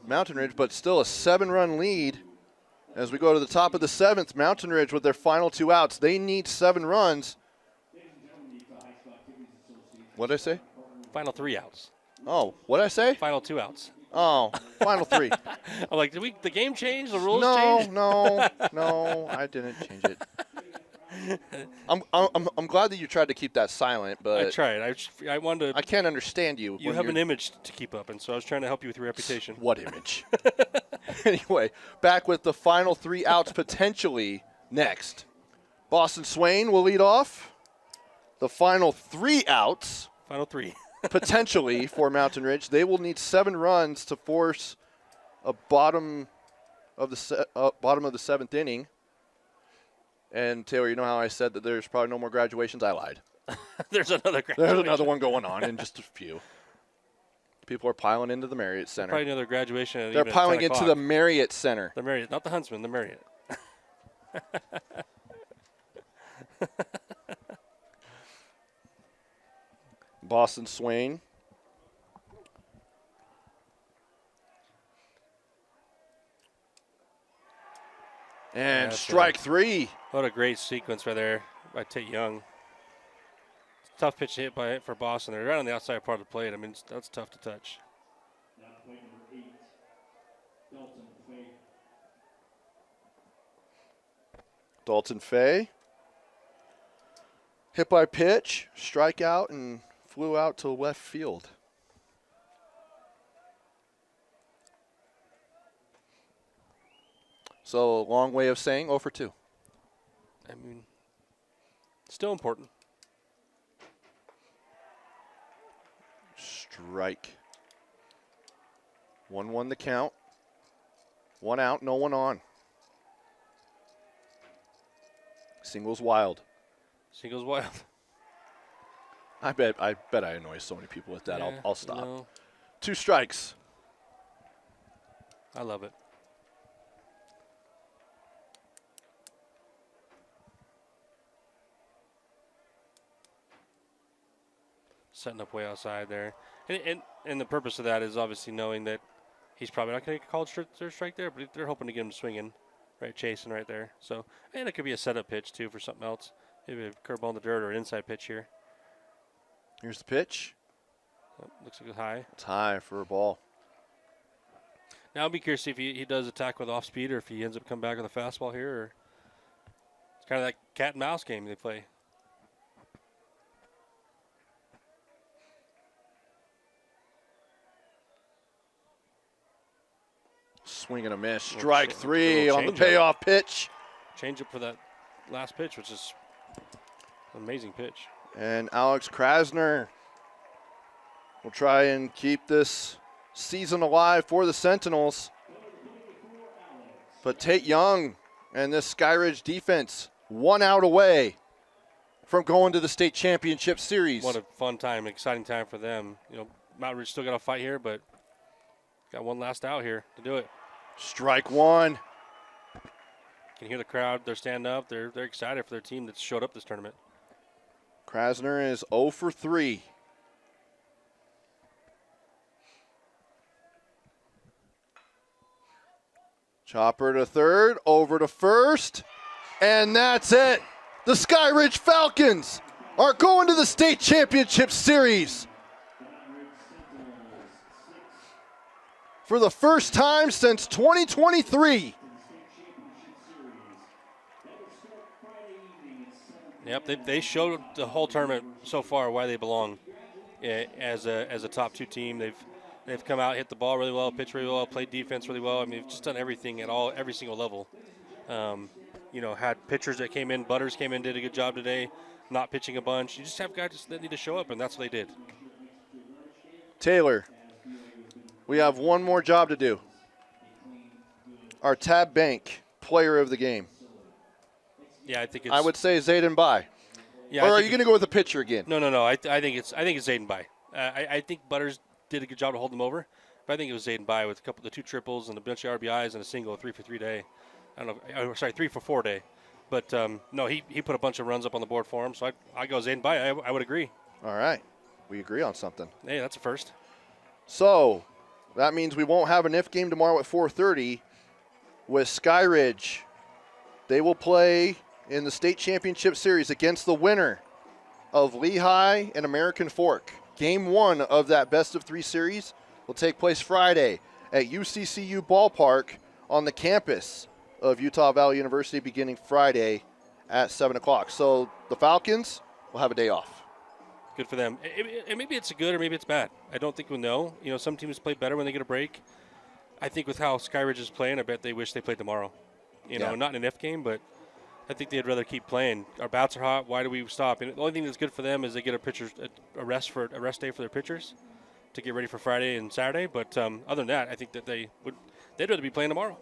Mountain Ridge, but still a 7-run lead as we go to the top of the 7th. Mountain Ridge with their final 2 outs. They need 7 runs. What did I say? Final 3 outs. Oh, what did I say? Final 2 outs. Oh, final 3. I'm like, did the game change? The rules No, change? no, I didn't change it. I'm glad that you tried to keep that silent, but I tried. I wanted to. I can't understand you. You when have you're- an image to keep up, and so I was trying to help you with your reputation. What image? Anyway, back with the final 3 outs potentially next. Boston Swain will lead off. The final 3 outs Final 3. potentially for Mountain Ridge. They will need 7 runs to force a bottom of the 7th inning. And Taylor, you know how I said that there's probably no more graduations? I lied. There's another. There's another one going on in just a few. People are piling into the Marriott Center. Probably another graduation. They're even at piling 10 into o'clock. the Marriott Center. The Marriott, not the Huntsman, the Marriott. Boston Swain. And That's strike 3. What a great sequence right there by Tate Young. Tough pitch to hit for Boston. They're right on the outside part of the plate. I mean, that's tough to touch. Dalton Fay. Hit by pitch, strikeout, and flew out to left field. So, a long way of saying 0 for 2. I mean, still important. Strike. 1-1 the count. 1 out, no one on. Singles wild. Singles wild. I bet I annoy so many people with that. Yeah, I'll stop. no, 2 strikes. I love it. Setting up way outside there. And the purpose of that is obviously knowing that he's probably not going to call a strike there, but they're hoping to get him swinging, right, chasing right there. So, and it could be a setup pitch, too, for something else. Maybe a curveball in the dirt or an inside pitch here. Here's the pitch. Oh, looks like it's high. It's high for a ball. Now I'll be curious to see if he does attack with off speed or if he ends up coming back with a fastball here. Or it's kind of that cat and mouse game they play. Swing and a miss. Little Strike cha- 3 little on the changeup. payoff pitch. Change up for that last pitch, which is an amazing pitch. And Alex Krasner will try and keep this season alive for the Sentinels. But Tate Young and this Skyridge defense 1 out away from going to the state championship series. What a fun time, exciting time for them. You know, Mountain Ridge still got to fight here, but got one last out here to do it. Strike one. Can hear the crowd. They're standing up. They're excited for their team that showed up this tournament. Krasner is 0 for 3. Chopper to third, over to first, and that's it. The Skyridge Falcons are going to the state championship series. For the first time since 2023. Yep, they showed the whole tournament so far why they belong as a top 2 team. They've come out, hit the ball really well, pitched really well, played defense really well. I mean, they've just done everything at every single level. Had pitchers that came in. Butters came in, did a good job today, not pitching a bunch. You just have guys that need to show up, and that's what they did. Taylor, we have one more job to do. Our Tab Bank player of the game. Yeah, I think I would say Zayden Bai. Yeah, or are you going to go with the pitcher again? No. I think it's Zayden Bai. I think Butters did a good job to hold them over, but I think it was Zayden Bai with the 2 triples and a bunch of RBIs and a single, 3 for 3 day. I don't know. 3 for 4 day. But no, he put a bunch of runs up on the board for him. So I go Zayden Bai. I would agree. All right, we agree on something. Hey, that's a first. So that means we won't have an if game tomorrow at 4:30 with Skyridge. They will play in the state championship series against the winner of Lehigh and American Fork. Game 1 of that best-of-3 series will take place Friday at UCCU Ballpark on the campus of Utah Valley University beginning Friday at 7 o'clock. So the Falcons will have a day off. Good for them. And maybe it's good or maybe it's bad. I don't think we'll know. Some teams play better when they get a break. I think with how Skyridge is playing, I bet they wish they played tomorrow. Not in an F game, but I think they'd rather keep playing. Our bats are hot. Why do we stop? And the only thing that's good for them is they get a rest day for their pitchers to get ready for Friday and Saturday. But other than that, I think that they'd rather be playing tomorrow.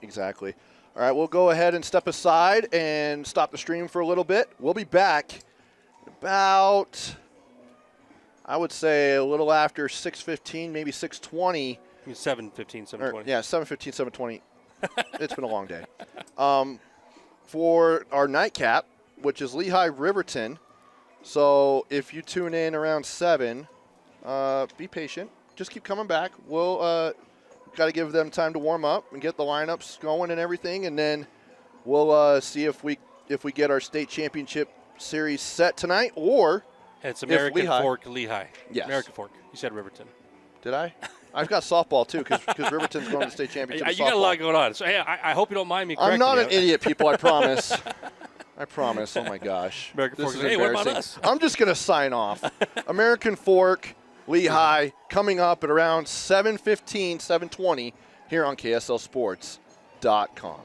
Exactly. All right, we'll go ahead and step aside and stop the stream for a little bit. We'll be back about, I would say, a little after 6:15, maybe 6:20. 7:15, 7:20. Yeah, 7:15, 7:20. It's been a long day. For our nightcap, which is Lehigh Riverton. So if you tune in around 7, be patient. Just keep coming back. We'll got to give them time to warm up and get the lineups going and everything, and then we'll see if we get our state championship series set tonight, or it's American Fork Lehigh. Yes. American Fork. You said Riverton. Did I? I've got softball too, because Riverton's going to the state championship. You got a lot going on. So hey, I hope you don't mind me correcting I'm not you. an idiot, people. I promise. I promise. Oh my gosh. American This Fork. is Hey, what about embarrassing. us? I'm just going to sign off. American Fork Lehigh coming up at around 7:15, 7:20 here on KSLSports.com.